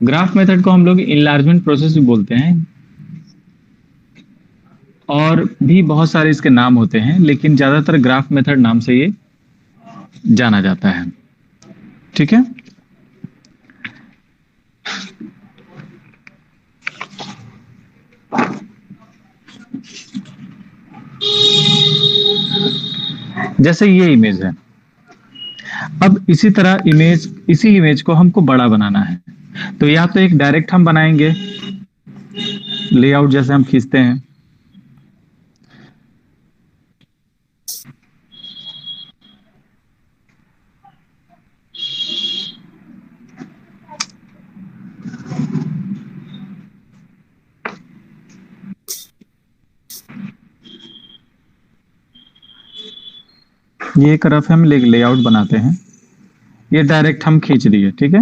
Graph method को हम लोग इनलार्जमेंट प्रोसेस भी बोलते हैं, और भी बहुत सारे इसके नाम होते हैं, लेकिन ज्यादातर ग्राफ मेथड नाम से ये जाना जाता है। ठीक है। जैसे ये इमेज है, अब इसी इमेज को हमको बड़ा बनाना है, तो या तो एक डायरेक्ट हम बनाएंगे, लेआउट जैसे हम खींचते हैं, ये एक रफ हम लेआउट बनाते हैं, ये डायरेक्ट हम खींच दिए। ठीक है।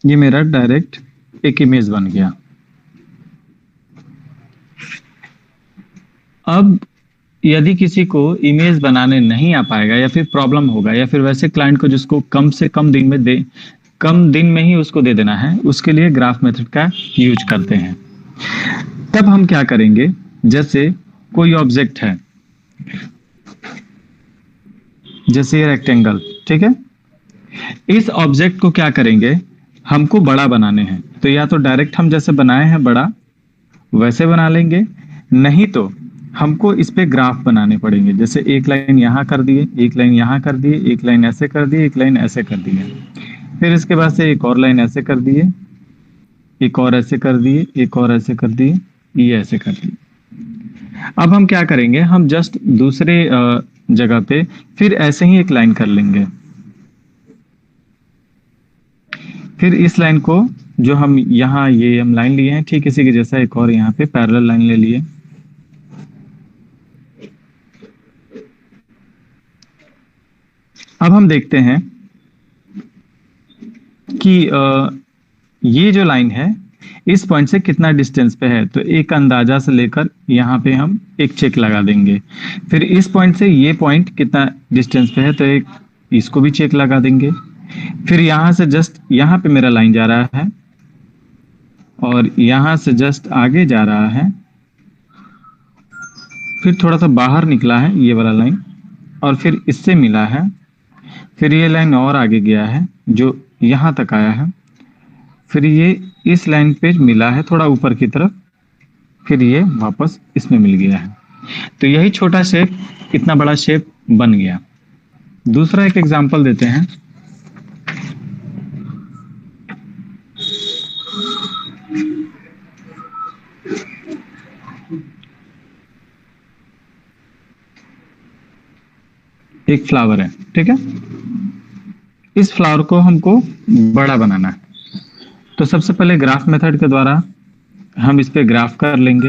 ये मेरा डायरेक्ट एक इमेज बन गया। अब यदि किसी को इमेज बनाने नहीं आ पाएगा, या फिर प्रॉब्लम होगा, या फिर वैसे क्लाइंट को जिसको कम से कम दिन में ही उसको दे देना है, उसके लिए ग्राफ मेथड का यूज करते हैं। तब हम क्या करेंगे, जैसे कोई ऑब्जेक्ट है, जैसे ये रेक्टेंगल, ठीक है, इस ऑब्जेक्ट को क्या करेंगे, हमको बड़ा बनाने हैं, तो या तो डायरेक्ट हम जैसे बनाए हैं बड़ा वैसे बना लेंगे, नहीं तो हमको इस पे ग्राफ बनाने पड़ेंगे। जैसे एक लाइन यहाँ कर दिए, एक लाइन यहाँ कर दिए, एक लाइन ऐसे कर दिए, एक लाइन ऐसे कर दिए, फिर इसके बाद से एक और लाइन ऐसे कर दिए, एक और ऐसे कर दिए, एक और ऐसे कर दिए, ये ऐसे कर दिए। अब हम क्या करेंगे, हम जस्ट दूसरे जगह पे फिर ऐसे ही एक लाइन कर लेंगे, फिर इस लाइन को जो हम यहाँ ये हम लाइन लिए हैं, ठीक इसी के जैसा एक और यहाँ पे पैरेलल लाइन ले लिए। अब हम देखते हैं कि ये जो लाइन है इस पॉइंट से कितना डिस्टेंस पे है, तो एक अंदाजा से लेकर यहाँ पे हम एक चेक लगा देंगे। फिर इस पॉइंट से ये पॉइंट कितना डिस्टेंस पे है, तो एक इसको भी चेक लगा देंगे। फिर यहाँ से जस्ट यहाँ पे मेरा लाइन जा रहा है, और यहाँ से जस्ट आगे जा रहा है, फिर थोड़ा सा बाहर निकला है ये वाला लाइन, और फिर इससे मिला है, फिर ये लाइन और आगे गया है जो यहाँ तक आया है, फिर ये इस लाइन पे मिला है थोड़ा ऊपर की तरफ, फिर ये वापस इसमें मिल गया है। तो यही छोटा शेप इतना बड़ा शेप बन गया। दूसरा एक एग्जांपल देते हैं। एक फ्लावर है, ठीक है, इस फ्लावर को हमको बड़ा बनाना है, तो सबसे पहले ग्राफ मेथड के द्वारा हम इस पे ग्राफ कर लेंगे।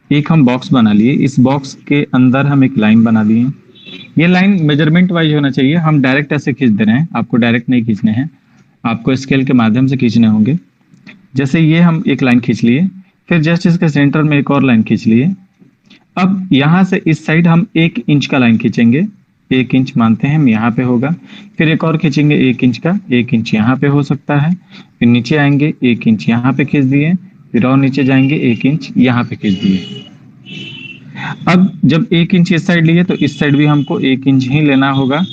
एक हम बॉक्स बना लिए, इस बॉक्स के अंदर हम एक लाइन बना लिए। ये लाइन मेजरमेंट वाइज होना चाहिए, हम डायरेक्ट ऐसे खींच दे रहे हैं, आपको डायरेक्ट नहीं खींचने हैं, आपको स्केल के माध्यम से खींचने होंगे। जैसे ये हम एक लाइन खींच लिए, फिर जस्ट इसके सेंटर में एक और लाइन खींच लिए। अब यहाँ से इस साइड हम 1 इंच का लाइन खींचेंगे, 1 इंच मानते हैं हम यहाँ पे होगा, फिर एक और खींचेंगे 1 इंच का, 1 इंच यहाँ पे हो सकता है, फिर नीचे आएंगे 1 इंच यहाँ पे खींच दिए, फिर और नीचे जाएंगे 1 इंच यहाँ पे खींच दिए। अब जब 1 इंच इस साइड लिए, तो इस साइड भी हमको 1 इंच ही लेना होगा,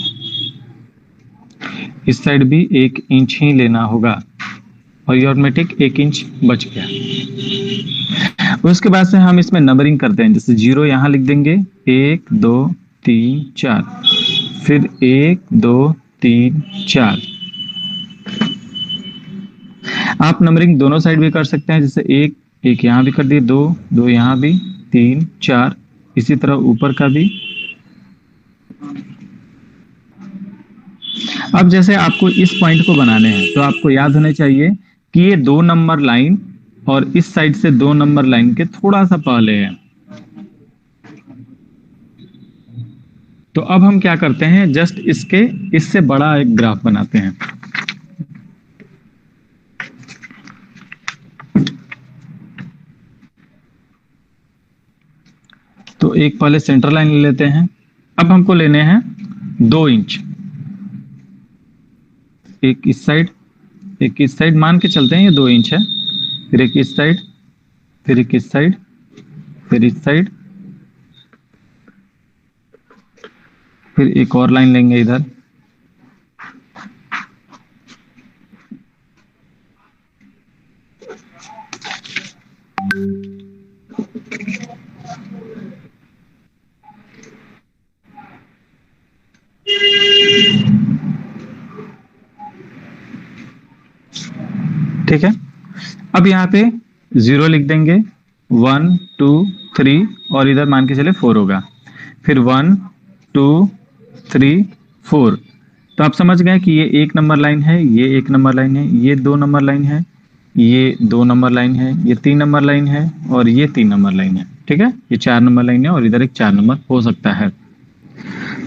इस साइड भी 1 इंच ही लेना होगा, और ये ऑटोमेटिक 1 इंच बच गया। उसके बाद से हम इसमें नंबरिंग करते हैं, जैसे 0 यहाँ लिख देंगे, 1 2 3 4, फिर 1 2 3 4। आप नंबरिंग दोनों साइड भी कर सकते हैं, जैसे 1 1 यहाँ भी कर दिए, 2 2 यहाँ भी, 3 4, इसी तरह ऊपर का भी। अब जैसे आपको इस पॉइंट को बनाने हैं, तो आपको याद होने चाहिए कि ये 2 नंबर लाइन और इस साइड से 2 नंबर लाइन के थोड़ा सा पहले है। तो अब हम क्या करते हैं, जस्ट इससे बड़ा एक ग्राफ बनाते हैं। तो एक पहले सेंटर लाइन ले लेते हैं। अब हमको लेने हैं 2 इंच, एक इस साइड एक इस साइड, मान के चलते हैं ये 2 इंच है, फिर एक इस साइड, फिर एक इस साइड, फिर इस साइड, फिर एक और लाइन लेंगे इधर। ठीक है, अब यहाँ पे 0 लिख देंगे, 1 2 3 और इधर मान के चले 4 होगा, फिर 1 2 3 4। तो आप समझ गए कि ये 1 नंबर लाइन है, ये 1 नंबर लाइन है, ये 2 नंबर लाइन है, ये 2 नंबर लाइन है, ये 3 नंबर लाइन है और ये 3 नंबर लाइन है। ठीक है, ये 4 नंबर लाइन है और इधर एक 4 नंबर हो सकता है।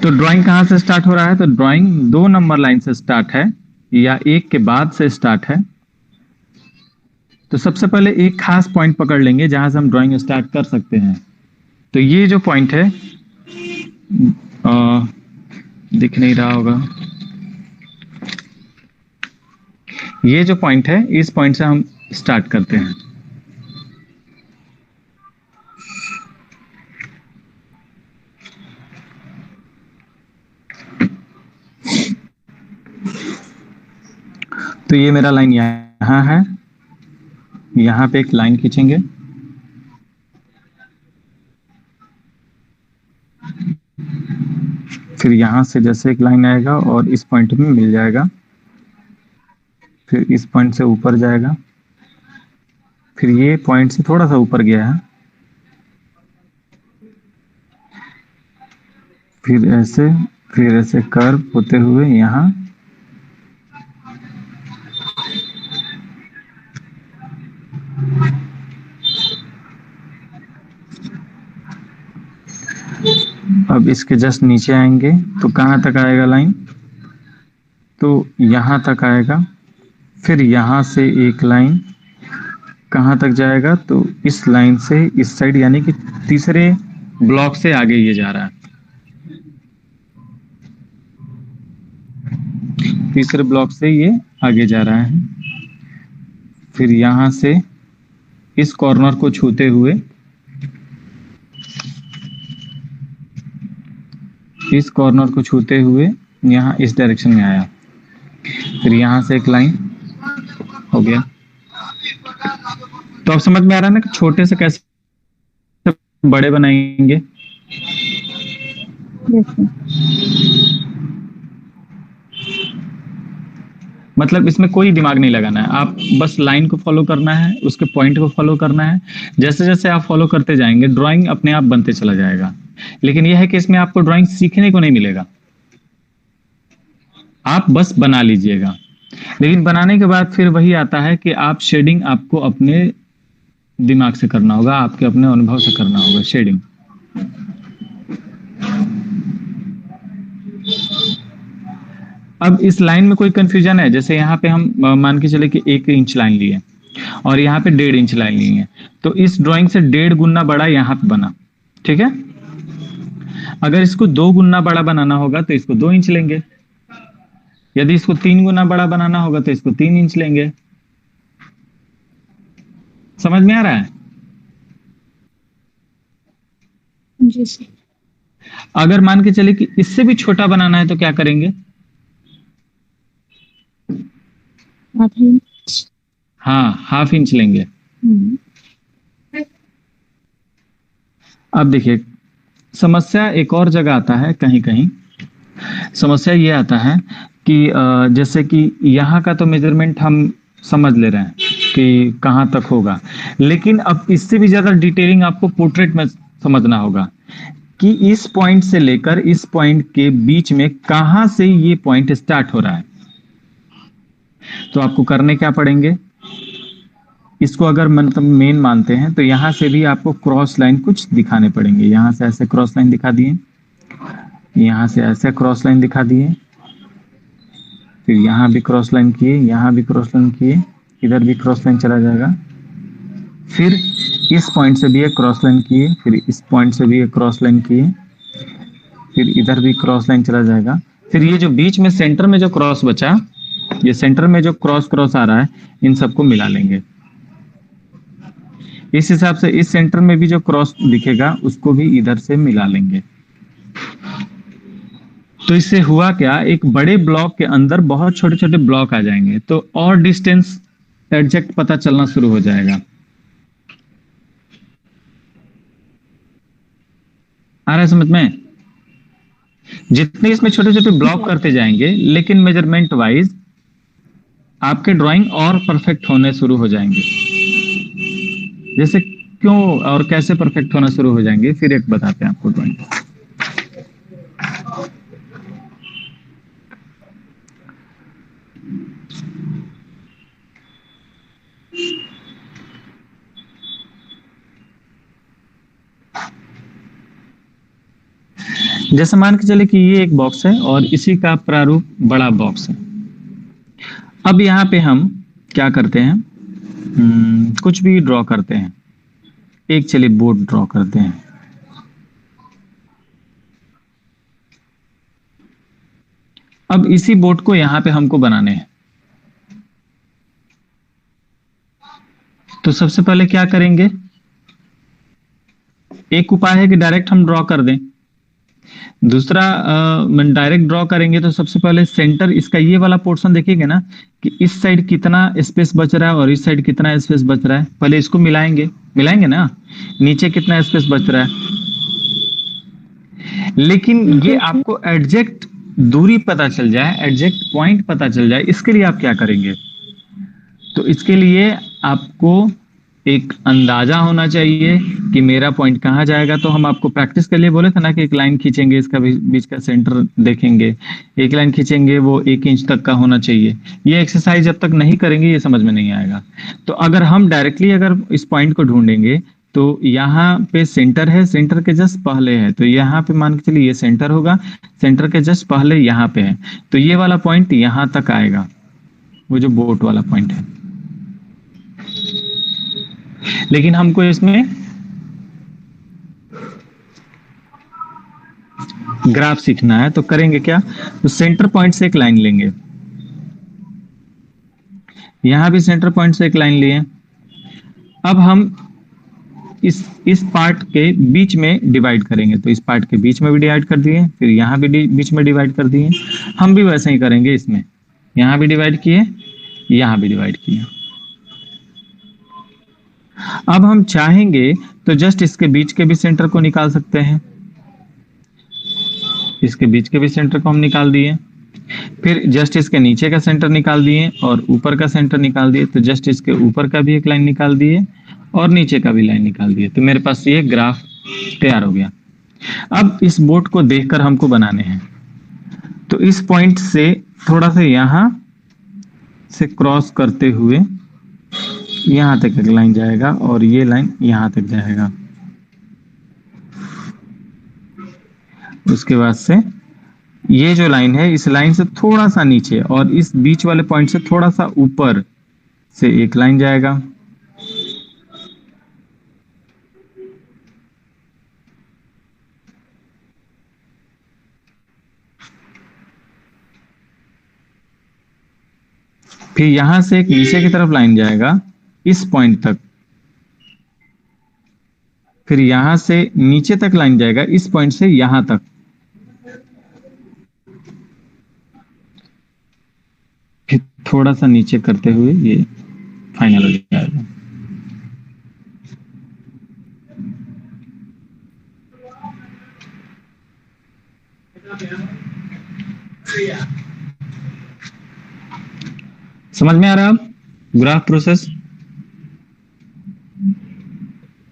तो ड्राइंग कहाँ से स्टार्ट हो रहा है? तो ड्राइंग 2 नंबर लाइन से स्टार्ट है या 1 के बाद से स्टार्ट है। तो सबसे पहले एक खास पॉइंट पकड़ लेंगे जहां से हम ड्राइंग स्टार्ट कर सकते हैं। तो ये जो पॉइंट है, दिख नहीं रहा होगा, ये जो पॉइंट है, इस पॉइंट से हम स्टार्ट करते हैं। तो ये मेरा लाइन यहां है, यहां पे एक लाइन खींचेंगे, फिर यहां से जैसे एक लाइन आएगा और इस पॉइंट में मिल जाएगा, फिर इस पॉइंट से ऊपर जाएगा, फिर ये पॉइंट से थोड़ा सा ऊपर गया है, फिर ऐसे कर्व होते हुए यहां, अब इसके जस्ट नीचे आएंगे तो कहां तक आएगा लाइन? तो यहां तक आएगा, फिर यहां से एक लाइन कहां तक जाएगा? तो इस लाइन से इस साइड, यानी कि तीसरे ब्लॉक से आगे ये जा रहा है, तीसरे ब्लॉक से ये आगे जा रहा है। फिर यहां से इस कॉर्नर को छूते हुए इस कॉर्नर को छूते हुए यहाँ इस डायरेक्शन में आया, फिर यहां से एक लाइन हो गया। तो अब समझ में आ रहा है ना कि छोटे से कैसे बड़े बनाएंगे। मतलब इसमें कोई दिमाग नहीं लगाना है, आप बस लाइन को फॉलो करना है, उसके पॉइंट को फॉलो करना है। जैसे जैसे आप फॉलो करते जाएंगे ड्राइंग अपने आप बनते चला जाएगा। लेकिन यह है कि इसमें आपको ड्राइंग सीखने को नहीं मिलेगा, आप बस बना लीजिएगा। लेकिन बनाने के बाद फिर वही आता है कि आप शेडिंग आपको अपने दिमाग से करना होगा, आपके अपने अनुभव से करना होगा शेडिंग। अब इस लाइन में कोई कंफ्यूजन है? जैसे यहाँ पे हम मान के चले कि 1 इंच लाइन लिए और यहाँ पे 1.5 इंच लाइन ली है, तो इस ड्राइंग से 1.5 गुना बड़ा यहाँ पे बना। ठीक है, अगर इसको 2 गुना बड़ा बनाना होगा तो इसको 2 इंच लेंगे, यदि इसको 3 गुना बड़ा बनाना होगा तो इसको 3 इंच लेंगे। समझ में आ रहा है? जी सर। अगर मान के चले कि इससे भी छोटा बनाना है तो क्या करेंगे? ½ इंच। हाँ, ½ इंच लेंगे। अब देखिए, समस्या एक और जगह आता है, कहीं कहीं समस्या ये आता है कि जैसे कि यहाँ का तो मेजरमेंट हम समझ ले रहे हैं कि कहाँ तक होगा, लेकिन अब इससे भी ज्यादा डिटेलिंग आपको पोर्ट्रेट में समझना होगा कि इस पॉइंट से लेकर इस पॉइंट के बीच में कहाँ से ये पॉइंट स्टार्ट हो रहा है। तो आपको करने क्या पड़ेंगे, इसको अगर मतलब मेन मानते हैं तो यहां से भी आपको क्रॉस लाइन कुछ दिखाने पड़ेंगे। यहां से ऐसे क्रॉस लाइन दिखा दिए, यहां से ऐसे क्रॉस लाइन दिखा दिए, फिर यहां भी क्रॉस लाइन किए, यहां भी क्रॉस लाइन किए, इधर भी क्रॉस लाइन चला जाएगा, फिर इस पॉइंट से भी एक क्रॉस लाइन किए, फिर इस पॉइंट से भी एक क्रॉस लाइन किए, फिर इधर भी क्रॉस लाइन चला जाएगा। फिर ये जो बीच में सेंटर में जो क्रॉस बचा, ये सेंटर में जो क्रॉस क्रॉस आ रहा है, इन सबको मिला लेंगे। इस हिसाब से इस सेंटर में भी जो क्रॉस दिखेगा उसको भी इधर से मिला लेंगे। तो इससे हुआ क्या, एक बड़े ब्लॉक के अंदर बहुत छोटे छोटे ब्लॉक आ जाएंगे, तो और डिस्टेंस एडजेक्ट पता चलना शुरू हो जाएगा। आ रहा है समझ में? जितने इसमें छोटे छोटे ब्लॉक करते जाएंगे, लेकिन मेजरमेंट वाइज आपके ड्राइंग और परफेक्ट होने शुरू हो जाएंगे। जैसे क्यों और कैसे परफेक्ट होना शुरू हो जाएंगे, फिर एक बताते हैं आपको ड्राइंग। जैसे मान के चले कि ये एक बॉक्स है और इसी का प्रारूप बड़ा बॉक्स है। अब यहाँ पे हम क्या करते हैं, कुछ भी ड्रॉ करते हैं। एक चलिए बोर्ड ड्रॉ करते हैं। अब इसी बोर्ड को यहाँ पे हमको बनाने हैं। तो सबसे पहले क्या करेंगे, एक उपाय है कि डायरेक्ट हम ड्रॉ कर दें। दूसरा डायरेक्ट ड्रॉ करेंगे तो सबसे पहले सेंटर इसका ये वाला पोर्शन देखिएगा ना कि इस साइड कितना स्पेस बच रहा है और इस साइड कितना स्पेस बच रहा है। पहले इसको मिलाएंगे, मिलाएंगे ना, नीचे कितना स्पेस बच रहा है। लेकिन ये आपको एग्जैक्ट दूरी पता चल जाए, एग्जैक्ट पॉइंट पता चल जाए, इसके लिए आप क्या करेंगे, तो इसके लिए आपको एक अंदाजा होना चाहिए कि मेरा पॉइंट कहाँ जाएगा। तो हम आपको प्रैक्टिस के लिए बोले थे ना कि एक लाइन खींचेंगे, इसका बीच का सेंटर देखेंगे, एक लाइन खींचेंगे, वो 1 इंच तक का होना चाहिए। ये एक्सरसाइज जब तक नहीं करेंगे ये समझ में नहीं आएगा। तो अगर हम डायरेक्टली अगर इस पॉइंट को ढूंढेंगे तो यहाँ पे सेंटर है, सेंटर के जस्ट पहले है, तो यहाँ पे मान के चलिए ये सेंटर होगा, सेंटर के जस्ट पहले यहाँ पे है, तो ये वाला पॉइंट यहाँ तक आएगा, वो जो बोट वाला पॉइंट है। लेकिन हमको इसमें ग्राफ सीखना है, तो करेंगे क्या, तो सेंटर पॉइंट से एक लाइन लेंगे, यहां भी सेंटर पॉइंट से एक लाइन लिए। अब हम इस पार्ट के बीच में डिवाइड करेंगे, तो इस पार्ट के बीच में भी डिवाइड कर दिए, फिर यहां भी बीच में डिवाइड कर दिए। हम भी वैसे ही करेंगे, इसमें यहां भी डिवाइड किए, यहां भी डिवाइड किए। अब हम चाहेंगे तो जस्ट इसके बीच के भी सेंटर को निकाल सकते हैं, इसके बीच के भी सेंटर को हम निकाल दिए, फिर जस्ट इसके नीचे का सेंटर निकाल दिए और ऊपर का सेंटर निकाल दिए, तो जस्ट इसके ऊपर का भी एक लाइन निकाल दिए और नीचे का भी लाइन निकाल दिए। तो मेरे पास ये ग्राफ तैयार हो गया। अब इस बोर्ड को देखकर हमको बनाने हैं, तो इस पॉइंट से थोड़ा सा यहां से क्रॉस करते हुए यहां तक एक लाइन जाएगा और ये लाइन यहां तक जाएगा। उसके बाद से ये जो लाइन है, इस लाइन से थोड़ा सा नीचे और इस बीच वाले पॉइंट से थोड़ा सा ऊपर से एक लाइन जाएगा। फिर यहां से एक नीचे की तरफ लाइन जाएगा इस पॉइंट तक, फिर यहां से नीचे तक लाइन जाएगा इस पॉइंट से यहां तक, फिर थोड़ा सा नीचे करते हुए ये फाइनल हो जाएगा। समझ में आ रहा है अब ग्राफ प्रोसेस?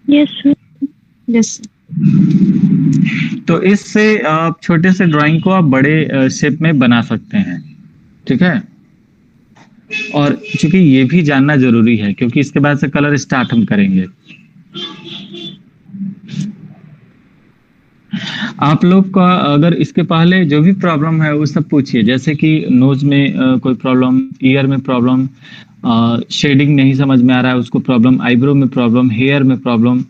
Yes yes. तो इससे आप छोटे से ड्राइंग को आप बड़े शेप में बना सकते हैं, ठीक है। और चूंकि ये भी जानना जरूरी है क्योंकि इसके बाद से कलर स्टार्ट हम करेंगे। आप लोग का अगर इसके पहले जो भी प्रॉब्लम है वो सब पूछिए, जैसे कि नोज में कोई प्रॉब्लम, ईयर में प्रॉब्लम, शेडिंग नहीं समझ में आ रहा है उसको प्रॉब्लम, आईब्रो में प्रॉब्लम, हेयर में प्रॉब्लम,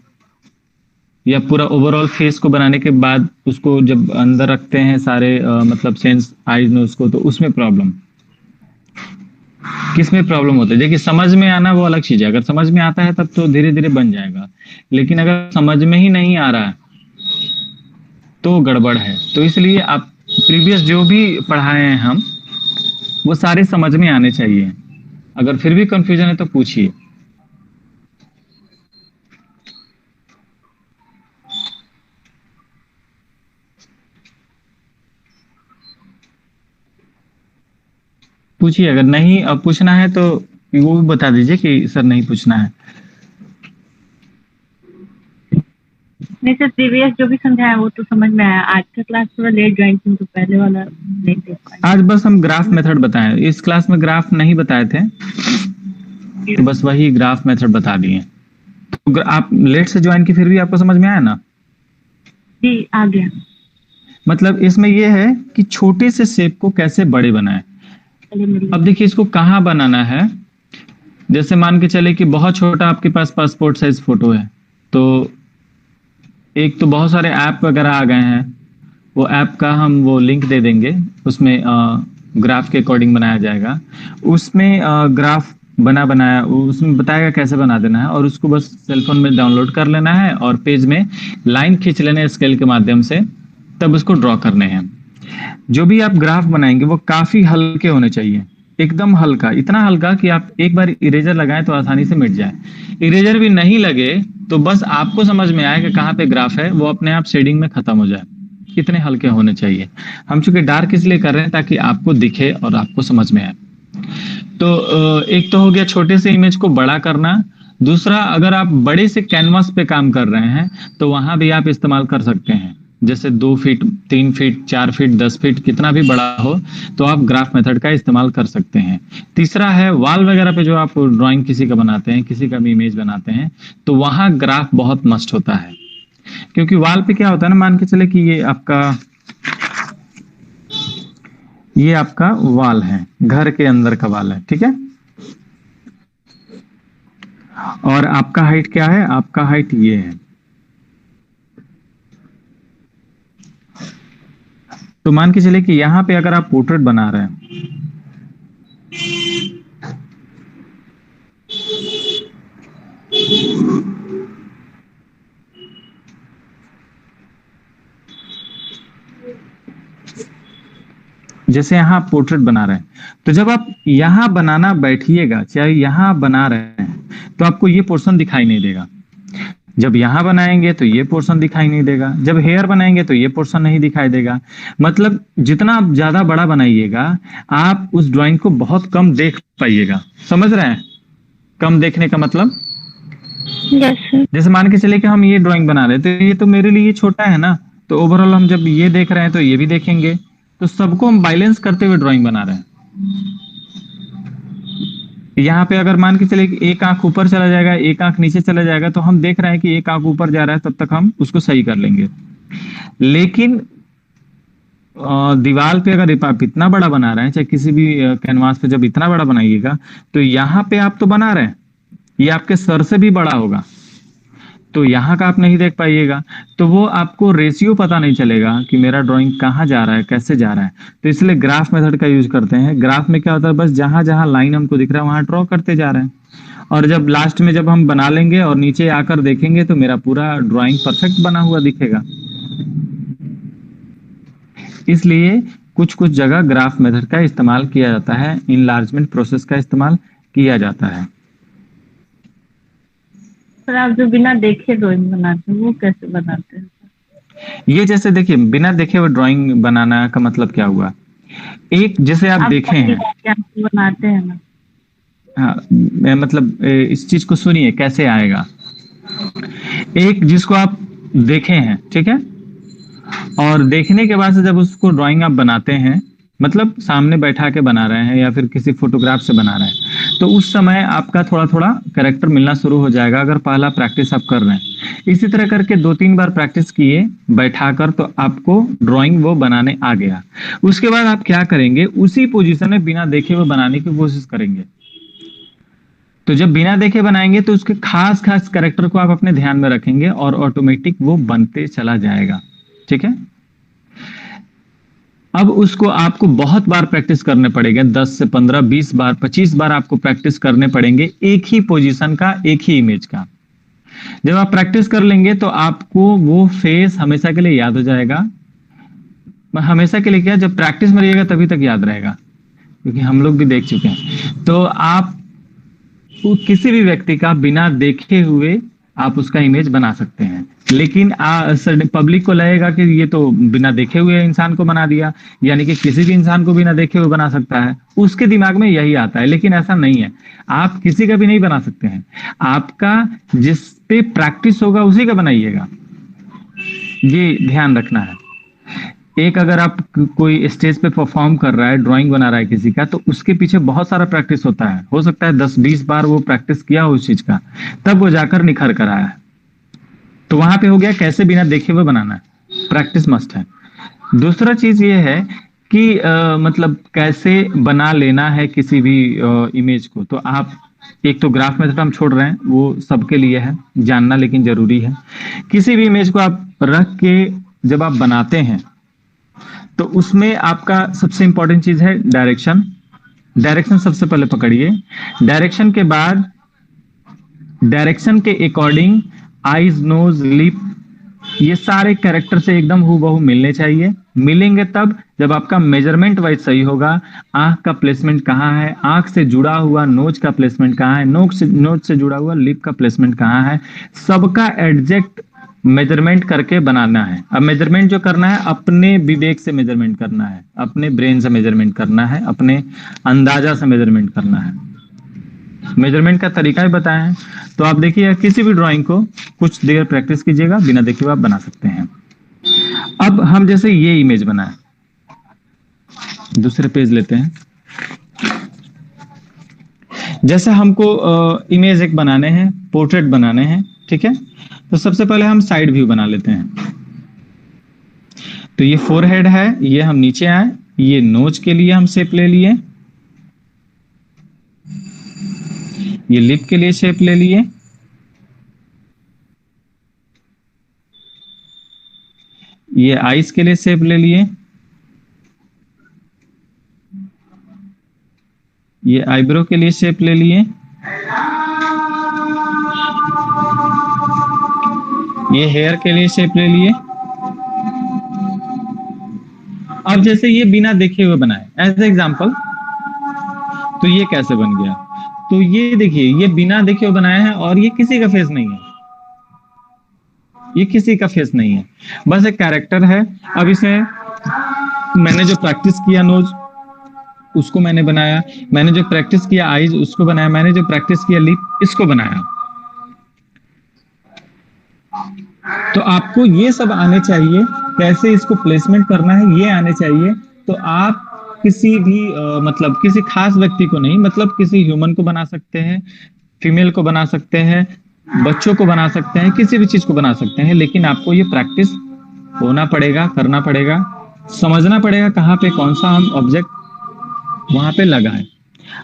या पूरा ओवरऑल फेस को बनाने के बाद उसको जब अंदर रखते हैं सारे मतलब सेंस आईज में उसको, तो उसमें प्रॉब्लम, किस में प्रॉब्लम होता है? देखिए समझ में आना वो अलग चीज है, अगर समझ में आता है तब तो धीरे धीरे बन जाएगा, लेकिन अगर समझ में ही नहीं आ रहा है तो गड़बड़ है। तो इसलिए आप प्रीवियस जो भी पढ़ाए हैं हम, वो सारे समझ में आने चाहिए। अगर फिर भी कंफ्यूजन है तो पूछिए। पूछिए, अगर नहीं अब पूछना है तो वो भी बता दीजिए कि सर नहीं पूछना है। नहीं सर, प्रीवियस जो भी समझाया वो तो समझ में आया। आज का क्लास थोड़ा लेट ज्वाइन की तो पहले वाला नहीं देख पाई। आज बस हम ग्राफ मेथड बताएं, इस क्लास में ग्राफ नहीं बताए थे तो बस वही ग्राफ मेथड बता दिए। तो आप लेट से ज्वाइन की फिर भी आपको समझ में आया ना? जी आ गया। मतलब इसमें ये है कि छोटे से शेप को कैसे बड़े बनाएं। अब देखिए इसको कहाँ बनाना है। जैसे मान के चले कि बहुत छोटा आपके पास पासपोर्ट साइज फोटो है, तो एक तो बहुत सारे ऐप वगैरह आ गए हैं, वो ऐप का हम वो लिंक दे देंगे, उसमें ग्राफ के अकॉर्डिंग बनाया जाएगा। उसमें ग्राफ बनाया उसमें बताएगा कैसे बना देना है, और उसको बस सेलफोन में डाउनलोड कर लेना है और पेज में लाइन खींच लेना है स्केल के माध्यम से, तब उसको ड्रॉ करने हैं। जो भी आप ग्राफ बनाएंगे वो काफी हल्के होने चाहिए, एकदम हल्का, इतना हल्का कि आप एक बार इरेजर लगाएं तो आसानी से मिट जाए। इरेजर भी नहीं लगे तो बस आपको समझ में आए कि कहाँ पे ग्राफ है, वो अपने आप शेडिंग में खत्म हो जाए। कितने हल्के होने चाहिए। हम चूंकि डार्क इसलिए कर रहे हैं ताकि आपको दिखे और आपको समझ में आए। तो एक तो हो गया छोटे से इमेज को बड़ा करना। दूसरा, अगर आप बड़े से कैनवास पे काम कर रहे हैं तो वहां भी आप इस्तेमाल कर सकते हैं, जैसे 2 फीट, 3 फीट, 4 फीट, 10 फीट, कितना भी बड़ा हो तो आप ग्राफ मेथड का इस्तेमाल कर सकते हैं। तीसरा है वॉल वगैरह पे जो आप ड्राइंग किसी का बनाते हैं, किसी का भी इमेज बनाते हैं, तो वहां ग्राफ बहुत मस्ट होता है। क्योंकि वॉल पे क्या होता है ना, मान के चले कि ये आपका वॉल है, घर के अंदर का वॉल है, ठीक है। और आपका हाइट क्या है? आपका हाइट ये है। तो मान के चले कि यहां पे अगर आप पोर्ट्रेट बना रहे हैं, जैसे यहां आप पोर्ट्रेट बना रहे हैं, तो जब आप यहां बनाना बैठिएगा, चाहे यहां बना रहे हैं, तो आपको ये पोर्शन दिखाई नहीं देगा। जब यहां बनाएंगे तो ये पोर्शन दिखाई नहीं देगा, जब हेयर बनाएंगे तो ये पोर्शन नहीं दिखाई देगा। मतलब जितना आप ज्यादा बड़ा बनाइएगा, आप उस ड्राइंग को बहुत कम देख पाइएगा। समझ रहे हैं? कम देखने का मतलब, यस सर। जैसे मान के चले कि हम ये ड्राइंग बना रहे हैं, तो ये तो मेरे लिए छोटा है ना, तो ओवरऑल हम जब ये देख रहे हैं तो ये भी देखेंगे, तो सबको हम बैलेंस करते हुए ड्राइंग बना रहे हैं। यहाँ पे अगर मान के चले कि एक आंख ऊपर चला जाएगा, एक आंख नीचे चला जाएगा, तो हम देख रहे हैं कि एक आंख ऊपर जा रहा है, तब तक हम उसको सही कर लेंगे। लेकिन दीवार पे अगर आप इतना बड़ा बना रहे हैं, चाहे किसी भी कैनवास पे जब इतना बड़ा बनाइएगा, तो यहाँ पे आप तो बना रहे हैं, ये आपके सर से भी बड़ा होगा, तो यहाँ का आप नहीं देख पाइएगा, तो वो आपको रेशियो पता नहीं चलेगा कि मेरा ड्राइंग कहाँ जा रहा है, कैसे जा रहा है। तो इसलिए ग्राफ मेथड का यूज करते हैं। ग्राफ में क्या होता है, बस जहां जहां लाइन हमको दिख रहा है वहां ड्रॉ करते जा रहे हैं, और जब लास्ट में जब हम बना लेंगे और नीचे आकर देखेंगे तो मेरा पूरा ड्राइंग परफेक्ट बना हुआ दिखेगा। इसलिए कुछ कुछ जगह ग्राफ मेथड का इस्तेमाल किया जाता है, इनलार्जमेंट प्रोसेस का इस्तेमाल किया जाता है। सर आप जो बिना देखे ड्राइंग बनाते हैं वो कैसे बनाते हैं? ये जैसे देखिए, बिना देखे हुए ड्राइंग बनाना का मतलब क्या हुआ, एक जैसे आप देखे हैं, क्या बनाते हैं ना। हाँ, मतलब इस चीज को सुनिए कैसे आएगा। एक जिसको आप देखे हैं, ठीक है, और देखने के बाद से जब उसको ड्राइंग आप बनाते हैं, मतलब सामने बैठा के बना रहे हैं या फिर किसी फोटोग्राफ से बना रहे हैं, तो उस समय आपका थोड़ा थोड़ा कैरेक्टर मिलना शुरू हो जाएगा, अगर पहला प्रैक्टिस आप कर रहे हैं। इसी तरह करके 2-3 बार प्रैक्टिस किए बैठाकर, तो आपको ड्राइंग वो बनाने आ गया। उसके बाद आप क्या करेंगे, उसी पोजीशन में बिना देखे हुए बनाने की कोशिश करेंगे। तो जब बिना देखे बनाएंगे तो उसके खास खास कैरेक्टर को आप अपने ध्यान में रखेंगे और ऑटोमेटिक वो बनते चला जाएगा। ठीक है, अब उसको आपको बहुत बार प्रैक्टिस करने पड़ेगा, 10 से 15, 20 बार, 25 बार आपको प्रैक्टिस करने पड़ेंगे एक ही पोजीशन का, एक ही इमेज का। जब आप प्रैक्टिस कर लेंगे तो आपको वो फेस हमेशा के लिए याद हो जाएगा। हमेशा के लिए क्या, जब प्रैक्टिस में रहिएगा तभी तक याद रहेगा, क्योंकि हम लोग भी देख चुके हैं। तो आप किसी भी व्यक्ति का बिना देखे हुए आप उसका इमेज बना सकते हैं, लेकिन पब्लिक को लगेगा कि ये तो बिना देखे हुए इंसान को बना दिया, यानी कि किसी भी इंसान को बिना देखे हुए बना सकता है, उसके दिमाग में यही आता है। लेकिन ऐसा नहीं है, आप किसी का भी नहीं बना सकते हैं, आपका जिस पे प्रैक्टिस होगा उसी का बनाइएगा, ये ध्यान रखना है। एक अगर आप कोई स्टेज पे परफॉर्म कर रहा है, ड्राइंग बना रहा है किसी का, तो उसके पीछे बहुत सारा प्रैक्टिस होता है, हो सकता है 10-20 बार वो प्रैक्टिस किया हो उस चीज का, तब वो जाकर निखर कर आया है। तो वहां पे हो गया कैसे बिना देखे हुए बनाना है, प्रैक्टिस मस्ट है। दूसरा चीज ये है कि मतलब कैसे बना लेना है किसी भी इमेज को। तो आप एक तो ग्राफ मेथड हम छोड़ रहे हैं, वो सबके लिए है जानना, लेकिन जरूरी है। किसी भी इमेज को आप रख के जब आप बनाते हैं तो उसमें आपका सबसे इंपॉर्टेंट चीज है डायरेक्शन। डायरेक्शन सबसे पहले पकड़िए, डायरेक्शन के बाद डायरेक्शन के अकॉर्डिंग आईज, नोज, लिप, ये सारे कैरेक्टर से एकदम हूबहू मिलने चाहिए। मिलेंगे तब जब आपका मेजरमेंट वाइज सही होगा। आंख का प्लेसमेंट कहाँ है, आंख से जुड़ा हुआ नोज का प्लेसमेंट कहाँ है, नोज से जुड़ा हुआ लिप का प्लेसमेंट कहाँ है, सबका एग्जैक्ट मेजरमेंट करके बनाना है। अब मेजरमेंट जो करना है अपने विवेक से मेजरमेंट करना है, अपने ब्रेन से मेजरमेंट करना है, अपने अंदाजा से मेजरमेंट करना है। मेजरमेंट का तरीका ही बताया है। तो आप देखिए किसी भी ड्राइंग को कुछ देर प्रैक्टिस कीजिएगा, बिना देखे हुए आप बना सकते हैं। अब हम जैसे ये इमेज बनाए, दूसरे पेज लेते हैं। जैसे हमको इमेज एक बनाने हैं, पोर्ट्रेट बनाने हैं, ठीक है। तो सबसे पहले हम साइड व्यू बना लेते हैं। तो ये फोरहेड है, ये हम नीचे आए, ये नोज के लिए हम शेप ले लिए, ये लिप के लिए शेप ले लिए, ये आईज के लिए शेप ले लिए, ये आईब्रो के लिए शेप ले लिए, ये हेयर के लिए शेप ले लिए। अब जैसे ये बिना देखे हुए बनाए एज एग्जांपल, तो ये कैसे बन गया। तो ये देखिए, ये बिना देखे हुए बनाया है और ये किसी का फेस नहीं है, ये किसी का फेस नहीं है, बस एक कैरेक्टर है। अब इसे मैंने जो प्रैक्टिस किया नोज, उसको मैंने बनाया, मैंने जो प्रैक्टिस किया आईज, उसको बनाया, मैंने जो प्रैक्टिस किया लिप, इसको बनाया। तो आपको ये सब आने चाहिए, कैसे इसको प्लेसमेंट करना है ये आने चाहिए। तो आप किसी भी मतलब किसी खास व्यक्ति को नहीं, मतलब किसी ह्यूमन को बना सकते हैं, फीमेल को बना सकते हैं, बच्चों को बना सकते हैं, किसी भी चीज को बना सकते हैं। लेकिन आपको ये प्रैक्टिस होना पड़ेगा, करना पड़ेगा, समझना पड़ेगा कहाँ पे कौन सा हम ऑब्जेक्ट वहां पे लगा है।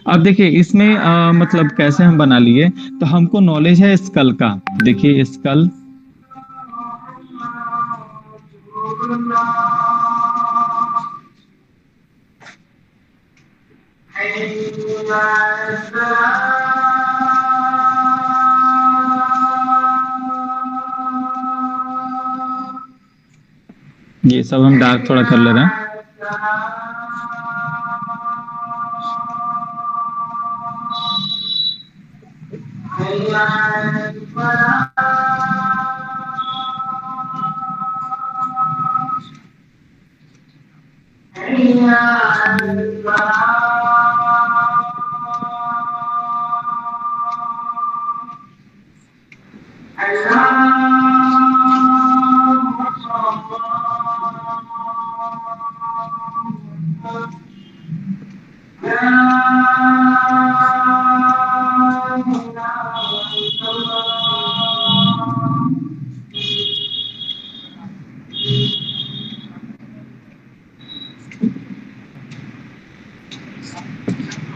अब देखिए इसमें मतलब कैसे हम बना लिए, तो हमको नॉलेज है स्कल का। देखिए स्कल, ये सब हम डार्क थोड़ा कर ले रहे हैं।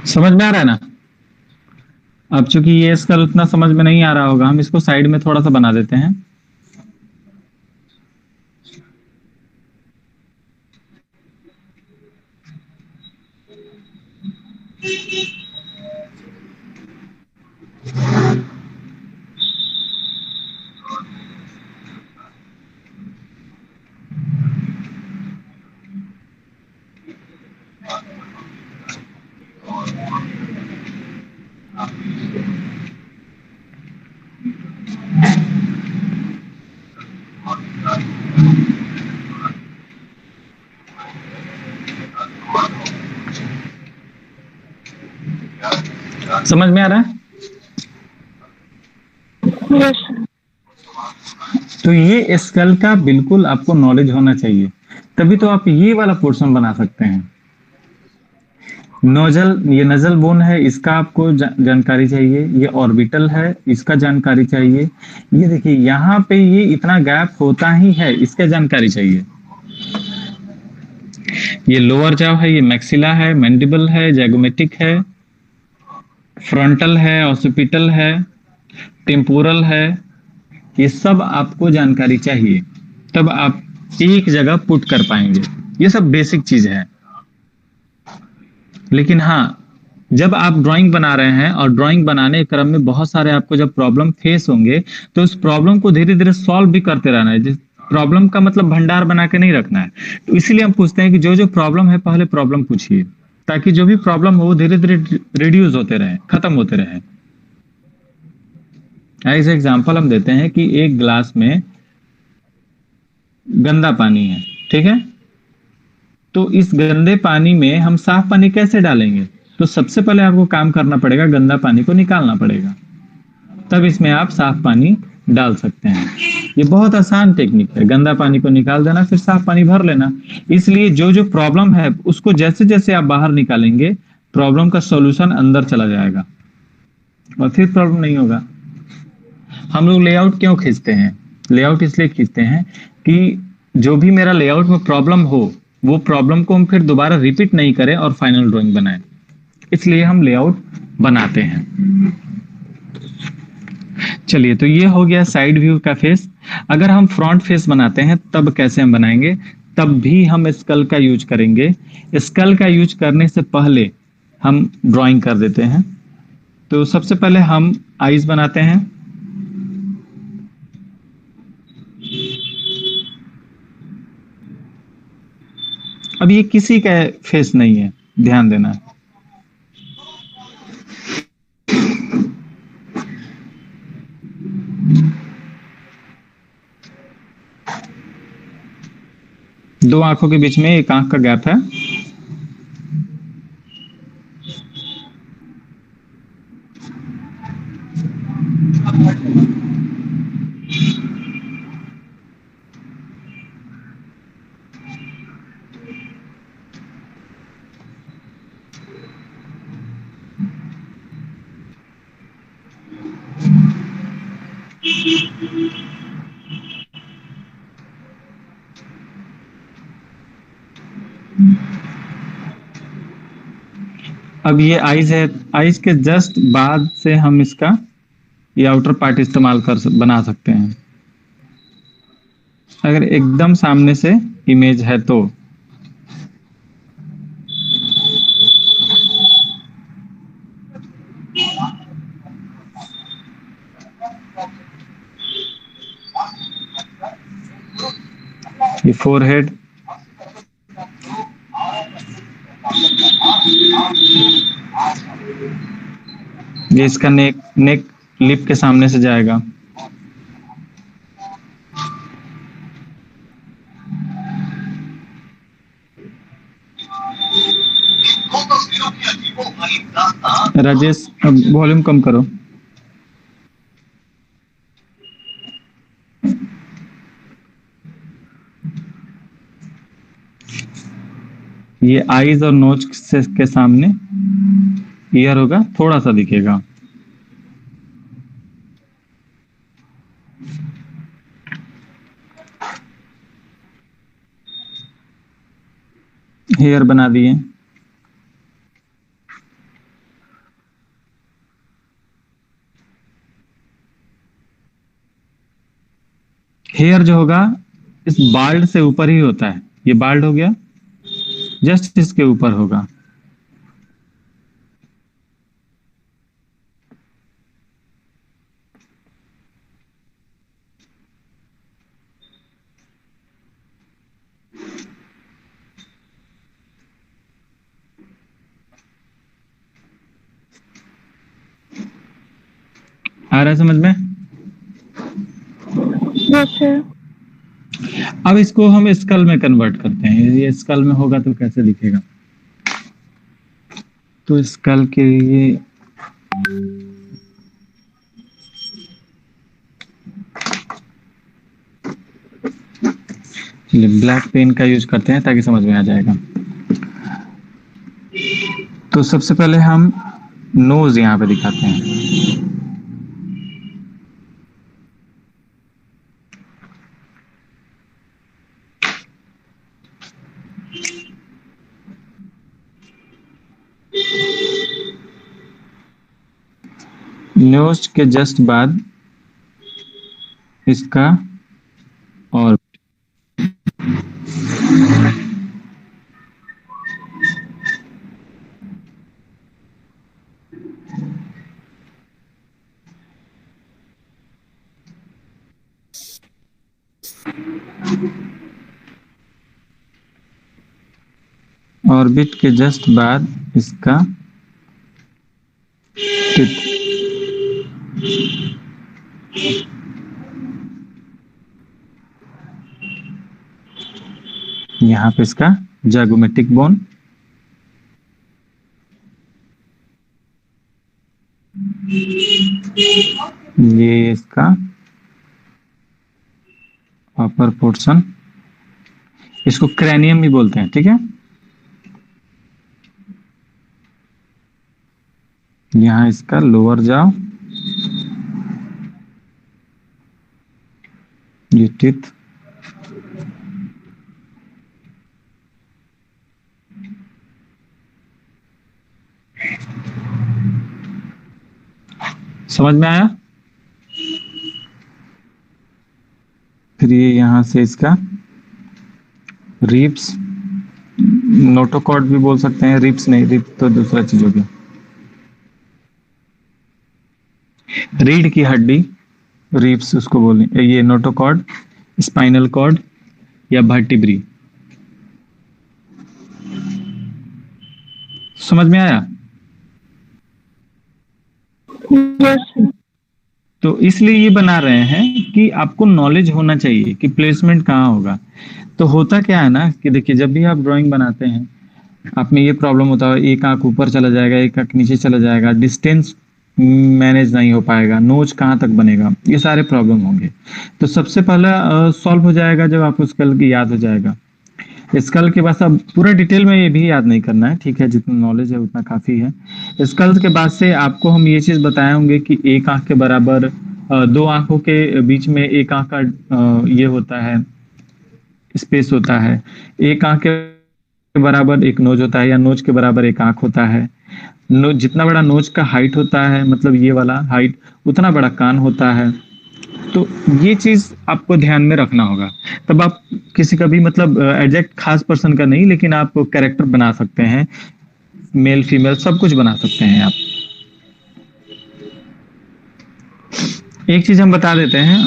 समझ में आ रहा है ना। अब चूंकि ये स्केल उतना समझ में नहीं आ रहा होगा, हम इसको साइड में थोड़ा सा बना देते हैं। समझ में आ रहा है? यस। तो ये स्केल का बिल्कुल आपको नॉलेज होना चाहिए, तभी तो आप ये वाला पोर्शन बना सकते हैं। नोजल, ये नजल बोन है, इसका आपको जानकारी चाहिए। ये ऑर्बिटल है, इसका जानकारी चाहिए। ये देखिए यहाँ पे ये इतना गैप होता ही है, इसका जानकारी चाहिए। ये लोअर जाव है, ये मैक्सिला है, मैंडिबल है, जैगोमेटिक है, फ्रंटल है, ऑसिपिटल है, टेम्पोरल है। ये सब आपको जानकारी चाहिए, तब आप एक जगह पुट कर पाएंगे। ये सब बेसिक चीज है। लेकिन हाँ, जब आप ड्राइंग बना रहे हैं और ड्राइंग बनाने के क्रम में बहुत सारे आपको जब प्रॉब्लम फेस होंगे, तो उस प्रॉब्लम को धीरे धीरे सॉल्व भी करते रहना है। जिस प्रॉब्लम का मतलब भंडार बना के नहीं रखना है। तो इसीलिए हम पूछते हैं कि जो जो प्रॉब्लम है पहले प्रॉब्लम पूछिए, ताकि जो भी प्रॉब्लम हो वो धीरे धीरे रिड्यूस होते रहे, खत्म होते रहे। एज एग्जाम्पल हम देते हैं कि एक ग्लास में गंदा पानी है, ठीक है? तो इस गंदे पानी में हम साफ पानी कैसे डालेंगे? तो सबसे पहले आपको काम करना पड़ेगा, गंदा पानी को निकालना पड़ेगा, तब इसमें आप साफ पानी डाल सकते हैं। ये बहुत आसान टेक्निक है, गंदा पानी को निकाल देना, फिर साफ पानी भर लेना। इसलिए जो जो प्रॉब्लम है उसको जैसे जैसे आप बाहर निकालेंगे, प्रॉब्लम का सॉल्यूशन अंदर चला जाएगा और फिर प्रॉब्लम नहीं होगा। हम लोग लेआउट क्यों खींचते हैं? लेआउट इसलिए खींचते हैं कि जो भी मेरा लेआउट में प्रॉब्लम हो, वो प्रॉब्लम को हम फिर दोबारा रिपीट नहीं करें और फाइनल ड्राइंग बनाएं। इसलिए हम लेआउट बनाते हैं। चलिए, तो ये हो गया साइड व्यू का फेस। अगर हम फ्रंट फेस बनाते हैं तब कैसे हम बनाएंगे? तब भी हम स्कल का यूज करेंगे। स्कल का यूज करने से पहले हम ड्राइंग कर देते हैं। तो सबसे पहले हम आईज बनाते हैं। अब ये किसी का फेस नहीं है, ध्यान देना। दो आंखों के बीच में एक आंख का गैप है। अब ये आईज है, आईज के जस्ट बाद से हम इसका ये आउटर पार्ट इस्तेमाल बना सकते हैं, अगर एकदम सामने से इमेज है तो। ये फोरहेड, ये इसका नेक, नेक लिप के सामने से जाएगा। राजेश, अब वॉल्यूम कम करो। ये आईज और नोज के सामने ईयर होगा, थोड़ा सा दिखेगा। हेयर बना दिए। हेयर जो होगा इस बाल्ड से ऊपर ही होता है, ये बाल्ड हो गया, जस्ट इसके ऊपर होगा। आ रहा है समझ में? Yes sir. अब इसको हम स्कल में कन्वर्ट करते हैं, ये स्कल में होगा तो कैसे दिखेगा? तो स्कल के लिए चलिए ब्लैक पेन का यूज करते हैं ताकि समझ में आ जाएगा। तो सबसे पहले हम नोज यहाँ पे दिखाते हैं। नोज के जस्ट बाद इसका और ऑर्बिट के जस्ट बाद इसका टिप। यहाँ पे इसका जागोमेटिक बोन, ये इसका अपर पोर्शन, इसको क्रैनियम भी बोलते हैं, ठीक है। यहाँ इसका लोअर जाओ, ये टिथ, समझ में आया? फिर ये यहाँ से इसका रिब्स, नोटोकॉर्ड भी बोल सकते हैं, रिब्स नहीं, रिब्स तो दूसरा चीज होगी। रीढ़ की हड्डी, रिब्स उसको बोलें, ये नोटोकॉर्ड, स्पाइनल कॉर्ड या वर्टिब्री। समझ में आया? Yes sir. तो इसलिए ये बना रहे हैं कि आपको नॉलेज होना चाहिए कि प्लेसमेंट कहाँ होगा। तो होता क्या है ना कि देखिए, जब भी आप ड्राइंग बनाते हैं आप में ये प्रॉब्लम होता है, एक आंख ऊपर चला जाएगा, एक आंख नीचे चला जाएगा, डिस्टेंस मैनेज नहीं हो पाएगा, नोच कहाँ तक बनेगा, ये सारे प्रॉब्लम होंगे। तो सबसे पहला सॉल्व हो जाएगा जब आपको स्कल की याद हो जाएगा। स्कल के बाद अब पूरा डिटेल में ये भी याद नहीं करना है, ठीक है, जितना नॉलेज है उतना काफी है। स्कल के बाद से आपको हम ये चीज बताए होंगे कि एक आंख के बराबर दो आंखों के बीच में एक आंख का ये होता है, स्पेस होता है, एक आंख के बराबर एक नोज होता है, या नोज के बराबर एक आंख होता है। जितना बड़ा नोज का हाइट होता है, मतलब ये वाला हाइट, उतना बड़ा कान होता है। तो ये चीज आपको ध्यान में रखना होगा। तब आप किसी का भी मतलब एग्जैक्ट खास पर्सन का नहीं, लेकिन आप कैरेक्टर बना सकते हैं, मेल फीमेल सब कुछ बना सकते हैं आप। एक चीज हम बता देते हैं,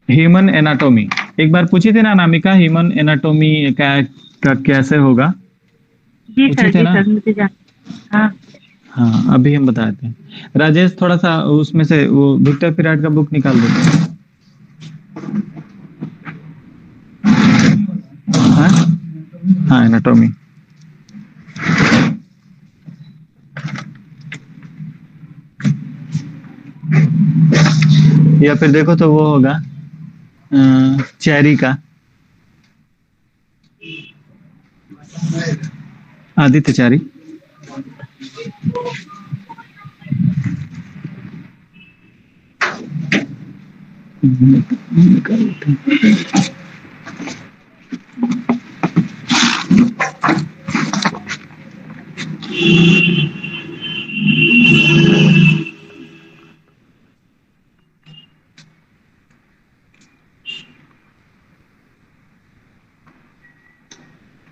ह्यूमन एनाटॉमी एक बार पूछी थी ना अनामिका, ह्यूमन एनाटॉमी का कैसे होगा? जी पूछे सर, थे जी ना? सर, मुझे जान। हाँ हाँ अभी हम बताते हैं। राजेश थोड़ा सा उसमें से वो विक्टर पिराट का बुक निकाल देते हैं। हाँ हाँ एनाटॉमी। या फिर देखो तो वो होगा चेरी का, आदित्य चारी।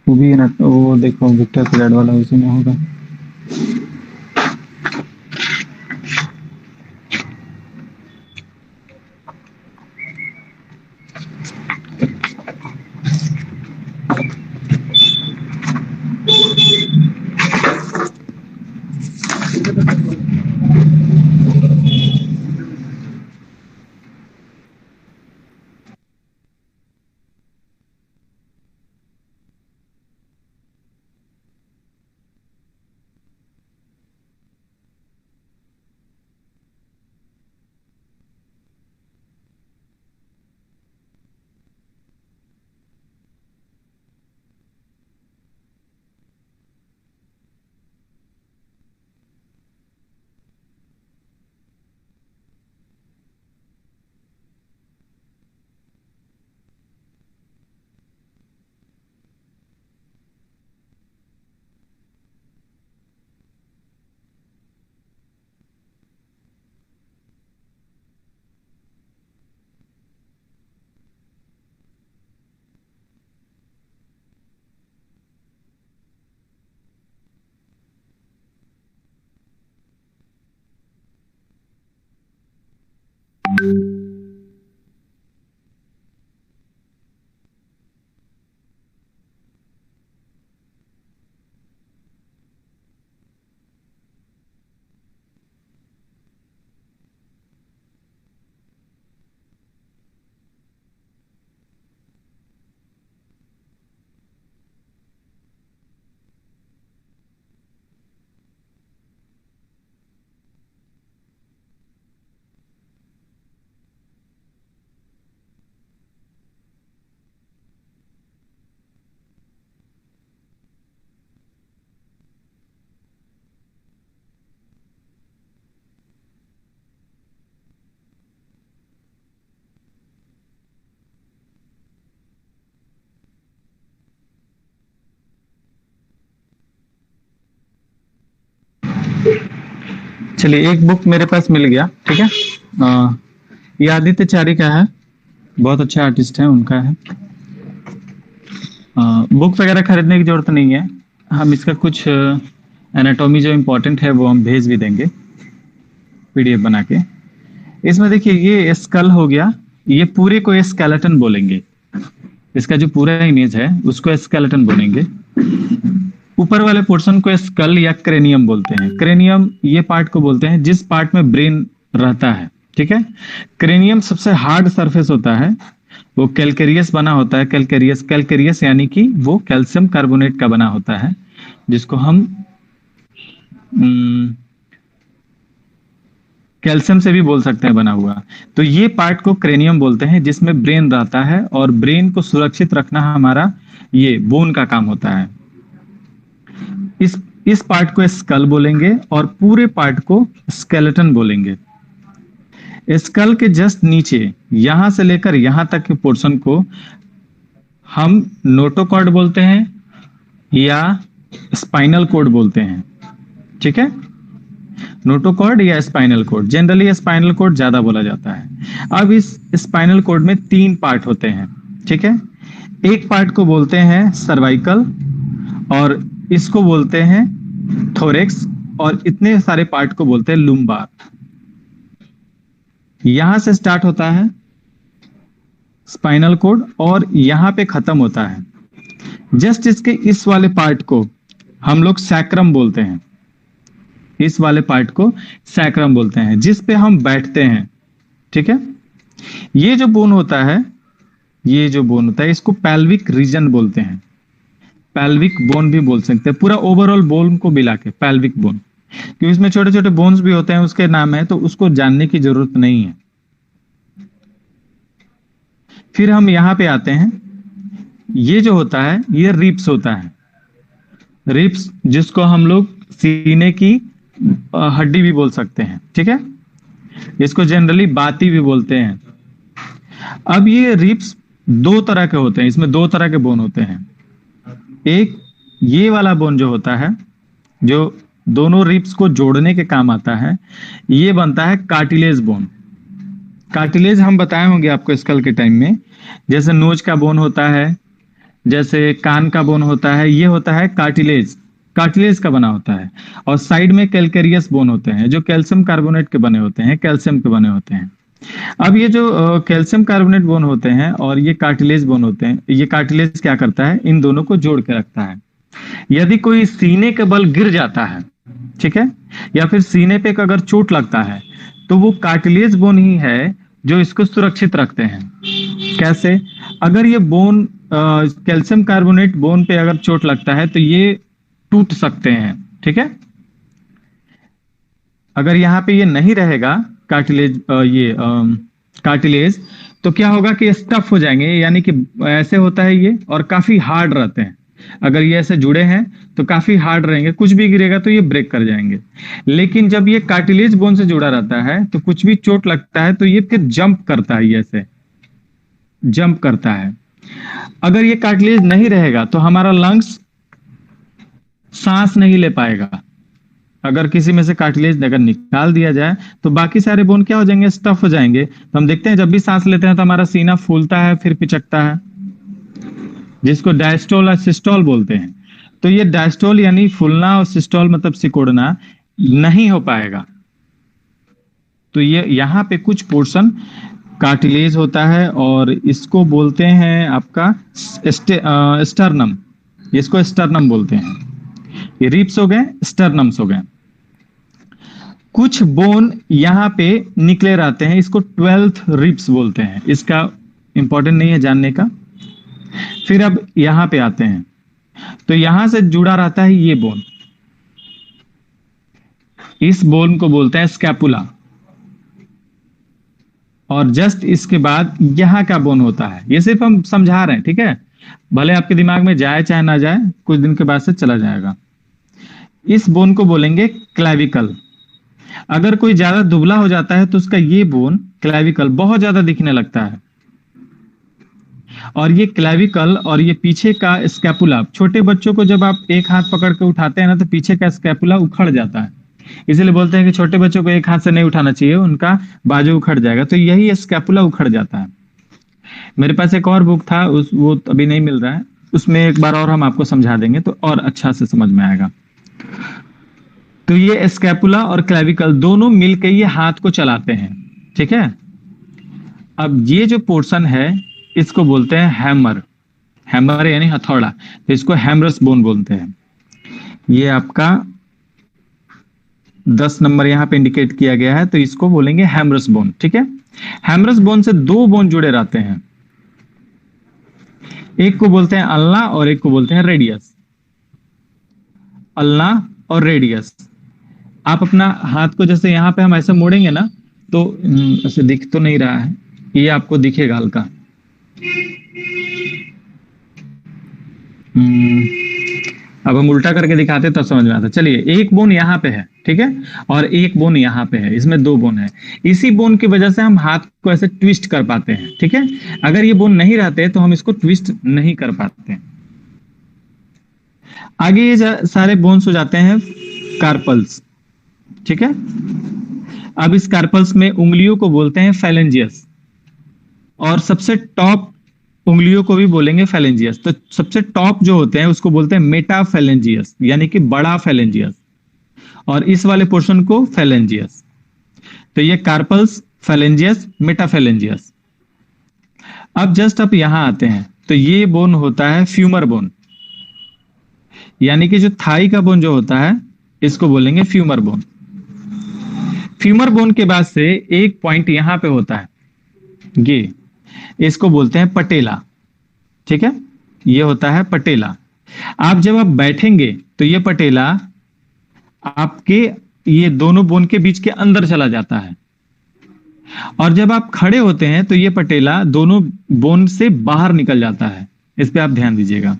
वो भी है ना, वो देखो विक्टर क्लैड वाला उसी में होगा। चलिए, एक बुक मेरे पास मिल गया, ठीक है। ये आदित्य चारी का है, बहुत अच्छा आर्टिस्ट है, उनका है। बुक वगैरह खरीदने की जरूरत नहीं है, हम इसका कुछ एनाटॉमी जो इम्पोर्टेंट है वो हम भेज भी देंगे पीडीएफ बना के। इसमें देखिए, ये स्कल हो गया, ये पूरे को स्केलेटन बोलेंगे, इसका जो पूरा इमेज है उसको स्केलेटन बोलेंगे। ऊपर वाले पोर्शन को स्कल या क्रेनियम बोलते हैं। क्रेनियम ये पार्ट को बोलते हैं जिस पार्ट में ब्रेन रहता है, ठीक है। क्रेनियम सबसे हार्ड सरफेस होता है, वो कैलकेरियस बना होता है। कैलकेरियस, कैलकेरियस यानी कि वो कैल्शियम कार्बोनेट का बना होता है, जिसको हम कैल्शियम से भी बोल सकते हैं बना हुआ। तो ये पार्ट को क्रेनियम बोलते हैं, जिसमें ब्रेन रहता है, और ब्रेन को सुरक्षित रखना हमारा ये बोन का काम होता है। इस पार्ट को स्कल बोलेंगे और पूरे पार्ट को स्केलेटन बोलेंगे। स्कल के जस्ट नीचे यहां से लेकर यहां तक के पोर्शन को हम नोटोकॉर्ड बोलते हैं या स्पाइनल कोड बोलते हैं, ठीक है। नोटोकॉर्ड या spinal cord, generally spinal cord ज्यादा बोला जाता है। अब इस स्पाइनल कोड में 3 पार्ट होते हैं, ठीक है। एक पार्ट को बोलते हैं सर्वाइकल, और इसको बोलते हैं थोरेक्स, और इतने सारे पार्ट को बोलते हैं लुम्बार। यहां से स्टार्ट होता है स्पाइनल कोड और यहां पे खत्म होता है। जस्ट इसके इस वाले पार्ट को हम लोग सैक्रम बोलते हैं। इस वाले पार्ट को सैक्रम बोलते हैं, जिस पे हम बैठते हैं, ठीक है। ये जो बोन होता है, ये जो बोन होता है, इसको पैल्विक रीजन बोलते हैं। पैल्विक बोन भी बोल सकते हैं, पूरा ओवरऑल बोन को मिला के पैल्विक बोन, क्योंकि इसमें छोटे छोटे बोन्स भी होते हैं, उसके नाम है, तो उसको जानने की जरूरत नहीं है। फिर हम यहां पे आते हैं, ये जो होता है ये रिप्स होता है। रिप्स, जिसको हम लोग सीने की हड्डी भी बोल सकते हैं, ठीक है। इसको जनरली बाती भी बोलते हैं। अब ये रिप्स 2 तरह के होते हैं, इसमें 2 तरह के बोन होते हैं। एक ये वाला बोन जो होता है, जो दोनों रिप्स को जोड़ने के काम आता है, ये बनता है कार्टिलेज बोन। कार्टिलेज हम बताए होंगे आपको स्कल के टाइम में, जैसे नोज का बोन होता है, जैसे कान का बोन होता है, ये होता है कार्टिलेज, कार्टिलेज का बना होता है। और साइड में कैलकेरियस बोन होते हैं जो कैल्शियम कार्बोनेट के बने होते हैं, कैल्शियम के बने होते हैं। अब ये जो कैल्शियम कार्बोनेट बोन होते हैं और ये कार्टिलेज बोन होते हैं, ये कार्टिलेज क्या करता है, इन दोनों को जोड़ के रखता है। यदि कोई सीने के बल गिर जाता है, ठीक है, या फिर सीने पे अगर चोट लगता है, तो वो कार्टिलेज बोन ही है जो इसको सुरक्षित रखते हैं। कैसे? अगर ये बोन कैल्शियम कार्बोनेट बोन पे अगर चोट लगता है तो ये टूट सकते हैं, ठीक है। अगर यहाँ पे ये नहीं रहेगा कार्टिलेज, कार्टिलेज, तो क्या होगा कि स्टफ हो जाएंगे, यानी कि ऐसे होता है ये, और काफी हार्ड रहते हैं। अगर ये ऐसे जुड़े हैं तो काफी हार्ड रहेंगे, कुछ भी गिरेगा तो ये ब्रेक कर जाएंगे। लेकिन जब ये कार्टिलेज बोन से जुड़ा रहता है तो कुछ भी चोट लगता है तो ये फिर जंप करता है, ये ऐसे जंप करता है। अगर ये कार्टिलेज नहीं रहेगा तो हमारा लंग्स सांस नहीं ले पाएगा। अगर किसी में से कार्टिलेज अगर निकाल दिया जाए तो बाकी सारे बोन क्या हो जाएंगे, स्टफ हो जाएंगे। तो हम देखते हैं जब भी सांस लेते हैं तो हमारा सीना फूलता है फिर पिचकता है, जिसको डायस्टोल और सिस्टोल बोलते हैं। तो ये डायस्टोल यानी फूलना और सिस्टोल मतलब सिकुड़ना नहीं हो पाएगा। तो ये यहाँ पे कुछ पोर्शन कार्टिलेज होता है और इसको बोलते हैं आपका स्टर्नम, इसको स्टर्नम बोलते हैं। ये रिब्स हो गए, स्टर्नम्स हो गए। कुछ बोन यहाँ पे निकले रहते हैं, इसको 12th रिब्स बोलते हैं। इसका इंपॉर्टेंट नहीं है जानने का। फिर अब यहां पे आते हैं, तो यहां से जुड़ा रहता है ये बोन, इस बोन को बोलते हैं स्कैपुला। और जस्ट इसके बाद यहां का बोन होता है, ये सिर्फ हम समझा रहे हैं, ठीक है, भले आपके दिमाग में जाए चाहे ना जाए, कुछ दिन के बाद से चला जाएगा। इस बोन को बोलेंगे क्लैविकल। अगर कोई ज्यादा दुबला हो जाता है तो उसका ये बोन क्लैविकल बहुत ज्यादा दिखने लगता है। और ये क्लैविकल और ये पीछे का स्कैपुला, छोटे बच्चों को जब आप एक हाथ पकड़ के उठाते हैं ना तो पीछे का स्कैपुला उखड़ जाता है, इसीलिए बोलते हैं कि छोटे बच्चों को एक हाथ से नहीं उठाना चाहिए, उनका बाजू उखड़ जाएगा। तो यही स्कैपुला उखड़ जाता है। मेरे पास एक और बुक था, वो अभी नहीं मिल रहा है, उसमें एक बार और हम आपको समझा देंगे तो और अच्छा से समझ में आएगा। तो ये स्कैपुला और क्लैविकल दोनों मिलकर ये हाथ को चलाते हैं, ठीक है। अब ये जो पोर्शन है इसको बोलते हैं हैमर, हैमर यानी हथौड़ा, तो इसको हैमरस बोन बोलते हैं। ये आपका 10 नंबर यहाँ पे इंडिकेट किया गया है, तो इसको बोलेंगे हैमरस बोन, ठीक है। हैमरस बोन से दो बोन जुड़े रहते हैं, एक को बोलते हैं अल्ना और एक को बोलते हैं रेडियस। अल्ना और रेडियस। आप अपना हाथ को जैसे यहाँ पे हम ऐसे मोड़ेंगे ना तो ऐसे दिख तो नहीं रहा है, ये आपको दिखेगा हल्का। अब हम उल्टा करके दिखाते तब समझ में आता। चलिए, एक बोन यहाँ पे है, ठीक है, और एक बोन यहाँ पे है, इसमें दो बोन है। इसी बोन की वजह से हम हाथ को ऐसे ट्विस्ट कर पाते हैं, ठीक है। अगर ये बोन नहीं रहते तो हम इसको ट्विस्ट नहीं कर पाते। आगे ये सारे बोन्स हो जाते हैं कार्पल्स, ठीक है। अब इस कार्पल्स में उंगलियों को बोलते हैं फैलेंजियस, और सबसे टॉप उंगलियों को भी बोलेंगे फैलेंजियस। तो सबसे टॉप जो होते हैं उसको बोलते हैं मेटाफैलेंजियस, यानी कि बड़ा फैलेंजियस, और इस वाले पोर्शन को फैलेंजियस। तो ये कार्पल्स, फैलेंजियस, मेटाफैलेंजियस। अब जस्ट आप यहां आते हैं तो ये बोन होता है फ्यूमर बोन, यानी कि जो थाई का बोन जो होता है इसको बोलेंगे फ्यूमर बोन। फ्यूमर बोन के बाद से एक पॉइंट यहां पे होता है, ये इसको बोलते हैं पटेला, ठीक है। ये होता है पटेला। आप जब आप बैठेंगे तो ये पटेला आपके ये दोनों बोन के बीच के अंदर चला जाता है, और जब आप खड़े होते हैं तो ये पटेला दोनों बोन से बाहर निकल जाता है। इस पे आप ध्यान दीजिएगा।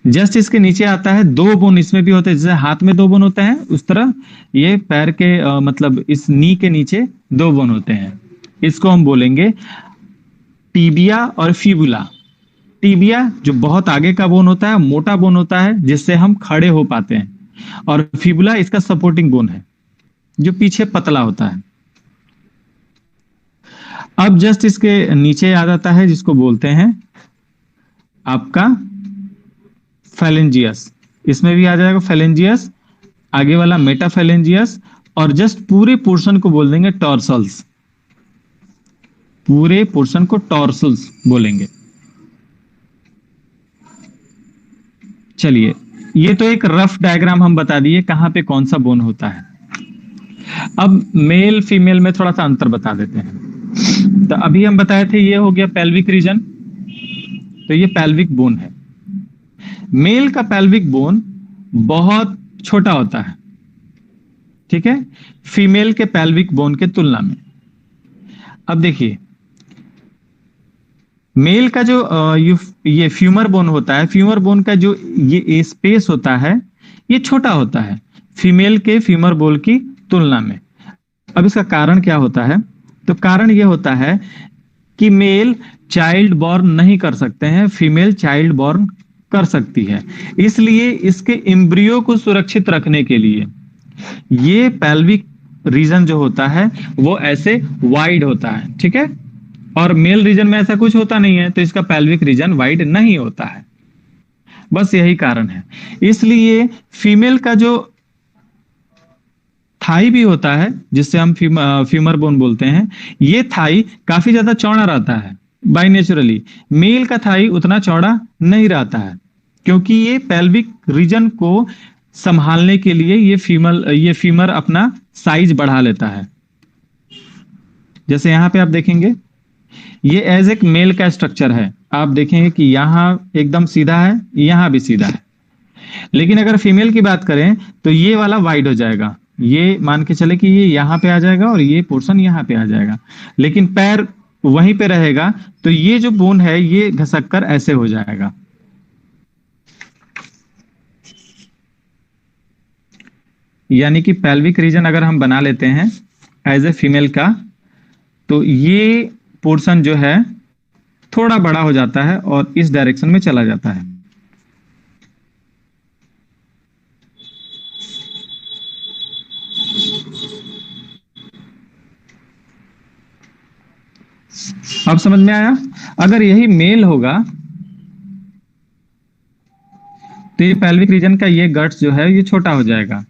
जस्ट इसके नीचे आता है दो बोन, इसमें भी होते हैं, जैसे हाथ में दो बोन होते हैं उस तरह ये पैर के मतलब इस नी के नीचे दो बोन होते हैं। इसको हम बोलेंगे टीबिया और फिबुला। टीबिया जो बहुत आगे का बोन होता है, मोटा बोन होता है जिससे हम खड़े हो पाते हैं, और फिबुला इसका सपोर्टिंग बोन है जो पीछे पतला होता है। अब जस्ट इसके नीचे आ जाता है जिसको बोलते हैं आपका फेलेंजियस, इसमें भी आ जाएगा फेलेंजियस, आगे वाला मेटाफेलेंजियस, और जस्ट पूरे पोर्शन को बोल देंगे टॉर्सल्स, पूरे पोर्शन को टॉर्सल्स बोलेंगे। चलिए, ये तो एक रफ डायग्राम हम बता दिए कहां पे कौन सा बोन होता है। अब मेल फीमेल में थोड़ा सा अंतर बता देते हैं। तो अभी हम बताए थे ये हो गया पेल्विक रीजन, तो ये पेल्विक बोन है। मेल का पेल्विक बोन बहुत छोटा होता है, ठीक है, फीमेल के पेल्विक बोन के तुलना में। अब देखिए, मेल का जो ये फ्यूमर बोन होता है, फ्यूमर बोन का जो ये स्पेस होता है ये छोटा होता है फीमेल के फ्यूमर बोन की तुलना में। अब इसका कारण क्या होता है? तो कारण ये होता है कि मेल चाइल्ड बॉर्न नहीं कर सकते हैं, फीमेल चाइल्ड बॉर्न कर सकती है। इसलिए इसके एम्ब्रियो को सुरक्षित रखने के लिए ये पेल्विक रीजन जो होता है वो ऐसे वाइड होता है, ठीक है, और मेल रीजन में ऐसा कुछ होता नहीं है, तो इसका पेल्विक रीजन वाइड नहीं होता है। बस यही कारण है। इसलिए फीमेल का जो थाई भी होता है, जिससे हम फ्यूमर बोन बोलते हैं, ये थाई काफी ज्यादा चौड़ा रहता है बाय नेचुरली। मेल का थाई उतना चौड़ा नहीं रहता है, क्योंकि ये पेल्विक रीजन को संभालने के लिए ये फीमर अपना साइज बढ़ा लेता है। जैसे यहां पे आप देखेंगे, ये एज एक मेल का स्ट्रक्चर है, आप देखेंगे कि यहां एकदम सीधा है, यहां भी सीधा है। लेकिन अगर फीमेल की बात करें तो ये वाला वाइड हो जाएगा, ये मान के चले कि ये यहां पे आ जाएगा और ये पोर्शन यहां पे आ जाएगा, लेकिन पैर वहीं पे रहेगा, तो ये जो बोन है ये घसक कर ऐसे हो जाएगा। यानी कि पेल्विक रीजन अगर हम बना लेते हैं एज ए फीमेल का, तो ये पोर्शन जो है थोड़ा बड़ा हो जाता है और इस डायरेक्शन में चला जाता है। अब समझ में आया? अगर यही मेल होगा तो ये पेल्विक रीजन का ये गट्स जो है ये छोटा हो जाएगा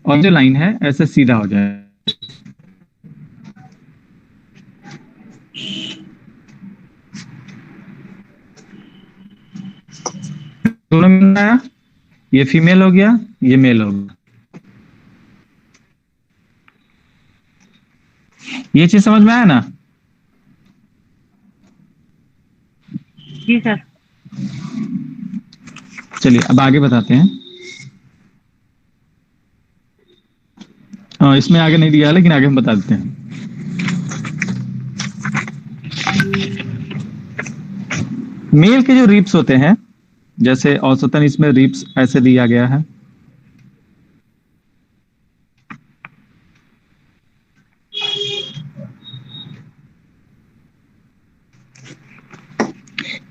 और जो लाइन है ऐसे सीधा हो जाएगा। दोनों में आया, ये फीमेल हो गया, ये मेल हो गया। ये चीज समझ में आया ना? जी सर। चलिए अब आगे बताते हैं। इसमें आगे नहीं दिया है, लेकिन आगे हम बता देते हैं। मेल के जो रिब्स होते हैं, जैसे औसतन इसमें रिब्स ऐसे दिया गया है,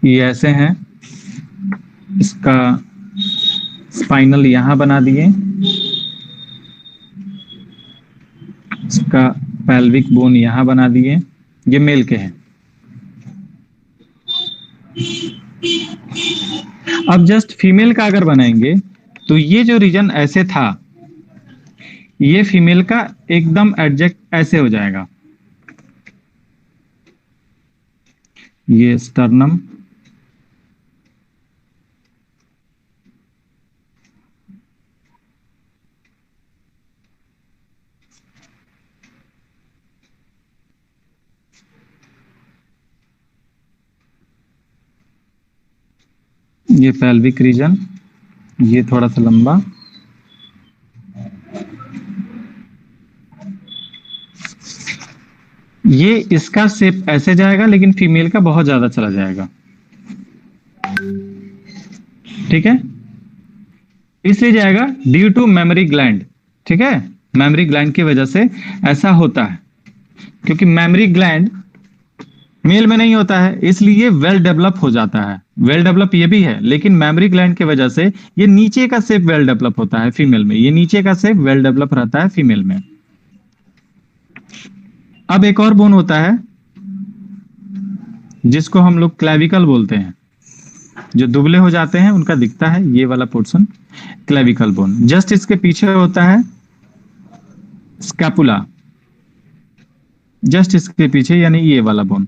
ये ऐसे हैं। इसका स्पाइनल यहां बना दिए, इसका पेल्विक बोन यहां बना दिए, ये मेल के हैं। अब जस्ट फीमेल का अगर बनाएंगे तो ये जो रीजन ऐसे था, ये फीमेल का एकदम एडजेक्ट ऐसे हो जाएगा। ये स्टर्नम, ये पेल्विक रीजन, ये थोड़ा सा लंबा, ये इसका शेप ऐसे जाएगा, लेकिन फीमेल का बहुत ज्यादा चला जाएगा, ठीक है, इसलिए जाएगा ड्यू टू मेमोरी ग्लैंड, ठीक है, मेमोरी ग्लैंड की वजह से ऐसा होता है, क्योंकि मेमोरी ग्लैंड मेल में नहीं होता है, इसलिए वेल डेवलप हो जाता है। वेल डेवलप ये भी है, लेकिन मेमोरी ग्लैंड की वजह से ये नीचे का शेप वेल डेवलप होता है फीमेल में, ये नीचे का शेप वेल डेवलप रहता है फीमेल में। अब एक और बोन होता है जिसको हम लोग क्लैविकल बोलते हैं। जो दुबले हो जाते हैं उनका दिखता है ये वाला पोर्शन क्लेविकल बोन। जस्ट इसके पीछे होता है स्कैपुला, जस्ट इसके पीछे, यानी ये वाला बोन।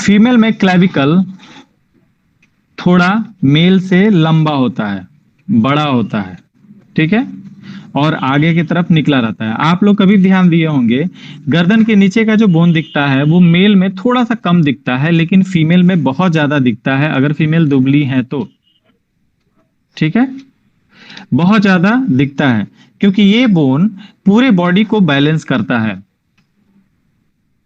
फीमेल में क्लेविकल थोड़ा मेल से लंबा होता है, बड़ा होता है, ठीक है, और आगे की तरफ निकला रहता है। आप लोग कभी ध्यान दिए होंगे गर्दन के नीचे का जो बोन दिखता है वो मेल में थोड़ा सा कम दिखता है, लेकिन फीमेल में बहुत ज्यादा दिखता है अगर फीमेल दुबली है तो, ठीक है, बहुत ज्यादा दिखता है, क्योंकि ये बोन पूरे बॉडी को बैलेंस करता है।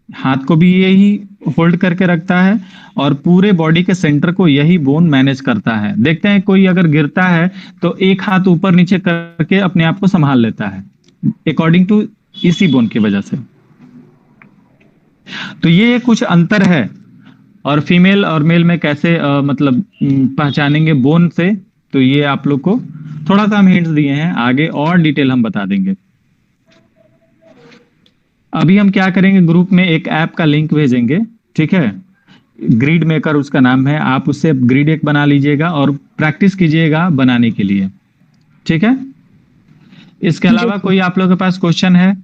हाथ को भी यही होल्ड करके रखता है और पूरे बॉडी के सेंटर को यही बोन मैनेज करता है। देखते हैं कोई अगर गिरता है तो एक हाथ ऊपर नीचे करके अपने आप को संभाल लेता है, अकॉर्डिंग टू इसी बोन की वजह से। तो ये कुछ अंतर है। और फीमेल और मेल में कैसे मतलब पहचानेंगे बोन से, तो ये आप लोग को थोड़ा सा हम हिंट्स दिए हैं, आगे और डिटेल हम बता देंगे। अभी हम क्या करेंगे, ग्रुप में एक ऐप का लिंक भेजेंगे, ठीक है, ग्रिड मेकर उसका नाम है, आप उससे ग्रिड एक बना लीजिएगा और प्रैक्टिस कीजिएगा बनाने के लिए, ठीक है। इसके अलावा कोई आप लोगों के पास क्वेश्चन है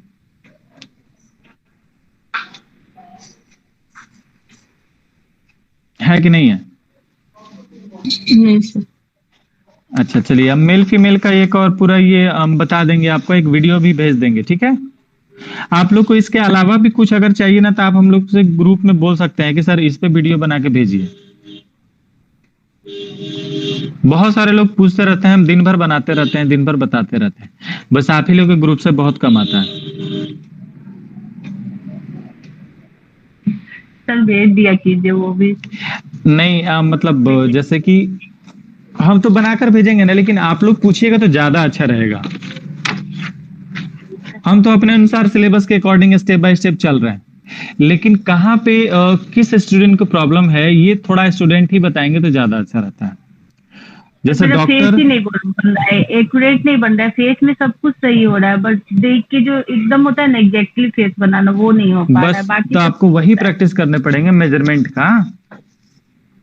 कि नहीं है? नहीं सर। अच्छा चलिए, अब मेल फीमेल का एक और पूरा ये हम बता देंगे आपको, एक वीडियो भी भेज देंगे, ठीक है। आप लोग को इसके अलावा भी कुछ अगर चाहिए ना तो आप हम लोग से ग्रुप में बोल सकते हैं कि सर इस पे वीडियो बना के भेजिए। बहुत सारे लोग पूछते रहते हैं, हम दिन भर बनाते रहते हैं, दिन भर बताते रहते हैं, बस आप ही लोग के ग्रुप से बहुत कम आता है। सर भेज दिया कीजिए वो भी। नहीं मतलब जैसे कि हम तो बनाकर भेजेंगे ना, लेकिन आप लोग पूछिएगा तो ज्यादा अच्छा रहेगा। हम तो अपने अनुसार सिलेबस के अकॉर्डिंग स्टेप बाय स्टेप चल रहे हैं, लेकिन कहाँ पे किस स्टूडेंट को प्रॉब्लम है ये थोड़ा स्टूडेंट ही बताएंगे तो ज्यादा अच्छा रहता है। जैसे डॉक्टर फेस ही नहीं बन रहा है, एक्यूरेट नहीं बन रहा है, फेस में सब कुछ सही हो रहा है, बट देख के जो एकदम होता है ना एग्जैक्टली फेस बनाना वो नहीं हो पा रहा है। बस बाकी तो आपको वही प्रैक्टिस करने पड़ेंगे मेजरमेंट का।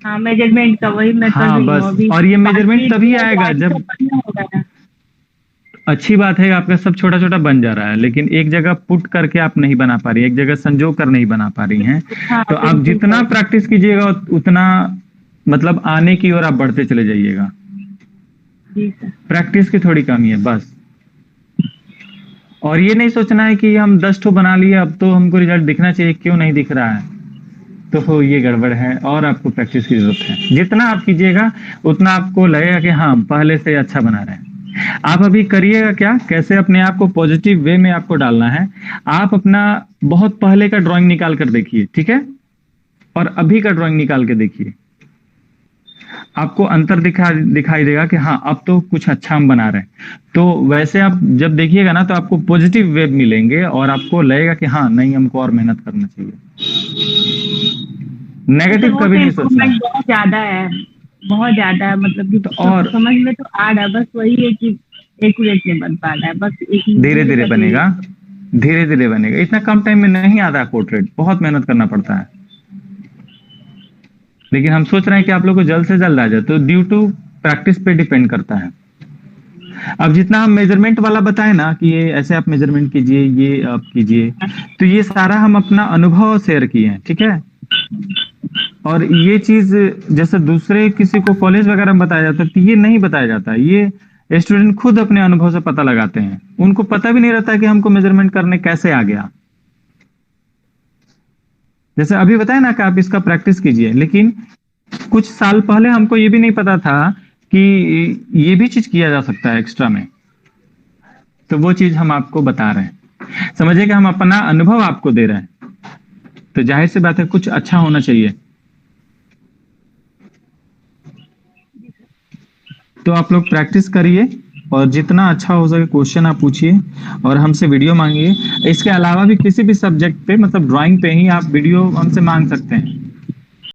हाँ मेजरमेंट का वही मैं कर हाँ रही हूँ बस, अभी। और ये मेजरमेंट तभी आएगा जब, हो रहा है। अच्छी बात है आपका सब छोटा छोटा बन जा रहा है, लेकिन एक जगह पुट करके आप नहीं बना पा रही, एक जगह संजो कर नहीं बना पा रही हैं। हाँ, तो आप जितना प्रैक्टिस कीजिएगा उतना मतलब आने की ओर आप बढ़ते चले जाइएगा। जी सर। प्रैक्टिस की थोड़ी कमी है बस। और ये नहीं सोचना है कि हम 10 ठो बना लिए अब तो हमको रिजल्ट दिखना चाहिए, क्यों नहीं दिख रहा है, तो ये गड़बड़ है और आपको प्रैक्टिस की जरूरत है। जितना आप कीजिएगा उतना आपको लगेगा कि हाँ पहले से अच्छा बना रहे हैं। आप अभी करिएगा क्या, कैसे अपने आप को पॉजिटिव वे में आपको डालना है। आप अपना बहुत पहले का ड्राइंग निकाल कर देखिए, ठीक है, और अभी का ड्राइंग निकाल के देखिए, आपको अंतर दिखाई देगा कि हाँ अब तो कुछ अच्छा हम बना रहे हैं। तो वैसे आप जब देखिएगा ना तो आपको पॉजिटिव वेब मिलेंगे और आपको लगेगा कि हाँ नहीं हमको और मेहनत करना चाहिए। नेगेटिव कभी नहीं सोचना। बहुत ज्यादा है, बहुत ज्यादा है, मतलब कि तो और समझ में तो आ रहा है, बस वही है कि एक्यूरेट नहीं बन पा रहा है। बस धीरे धीरे बनेगा, धीरे धीरे बनेगा, इतना कम टाइम में नहीं आता पोर्ट्रेट, बहुत मेहनत करना पड़ता है। लेकिन हम सोच रहे हैं कि आप लोग को जल्द से जल्द आ जाए, तो ड्यू टू प्रैक्टिस पे डिपेंड करता है। अब जितना हम मेजरमेंट वाला बताए ना कि ये ऐसे आप मेजरमेंट कीजिए, ये आप कीजिए, तो ये सारा हम अपना अनुभव शेयर किए हैं, ठीक है। और ये चीज जैसे दूसरे किसी को कॉलेज वगैरह में बताया जाता है तो ये नहीं बताया जाता है, ये स्टूडेंट खुद अपने अनुभव से पता लगाते हैं। उनको पता भी नहीं रहता कि हमको मेजरमेंट करने कैसे आ गया। जैसे अभी बताया ना कि आप इसका प्रैक्टिस कीजिए, लेकिन कुछ साल पहले हमको ये भी नहीं पता था कि ये भी चीज किया जा सकता है एक्स्ट्रा में, तो वो चीज हम आपको बता रहे हैं। समझिए कि हम अपना अनुभव आपको दे रहे हैं, तो जाहिर सी बात है कुछ अच्छा होना चाहिए। तो आप लोग प्रैक्टिस करिए और जितना अच्छा हो सके क्वेश्चन आप पूछिए और हमसे वीडियो मांगिए। इसके अलावा भी किसी भी सब्जेक्ट पे मतलब ड्राइंग पे ही आप वीडियो हमसे मांग सकते हैं।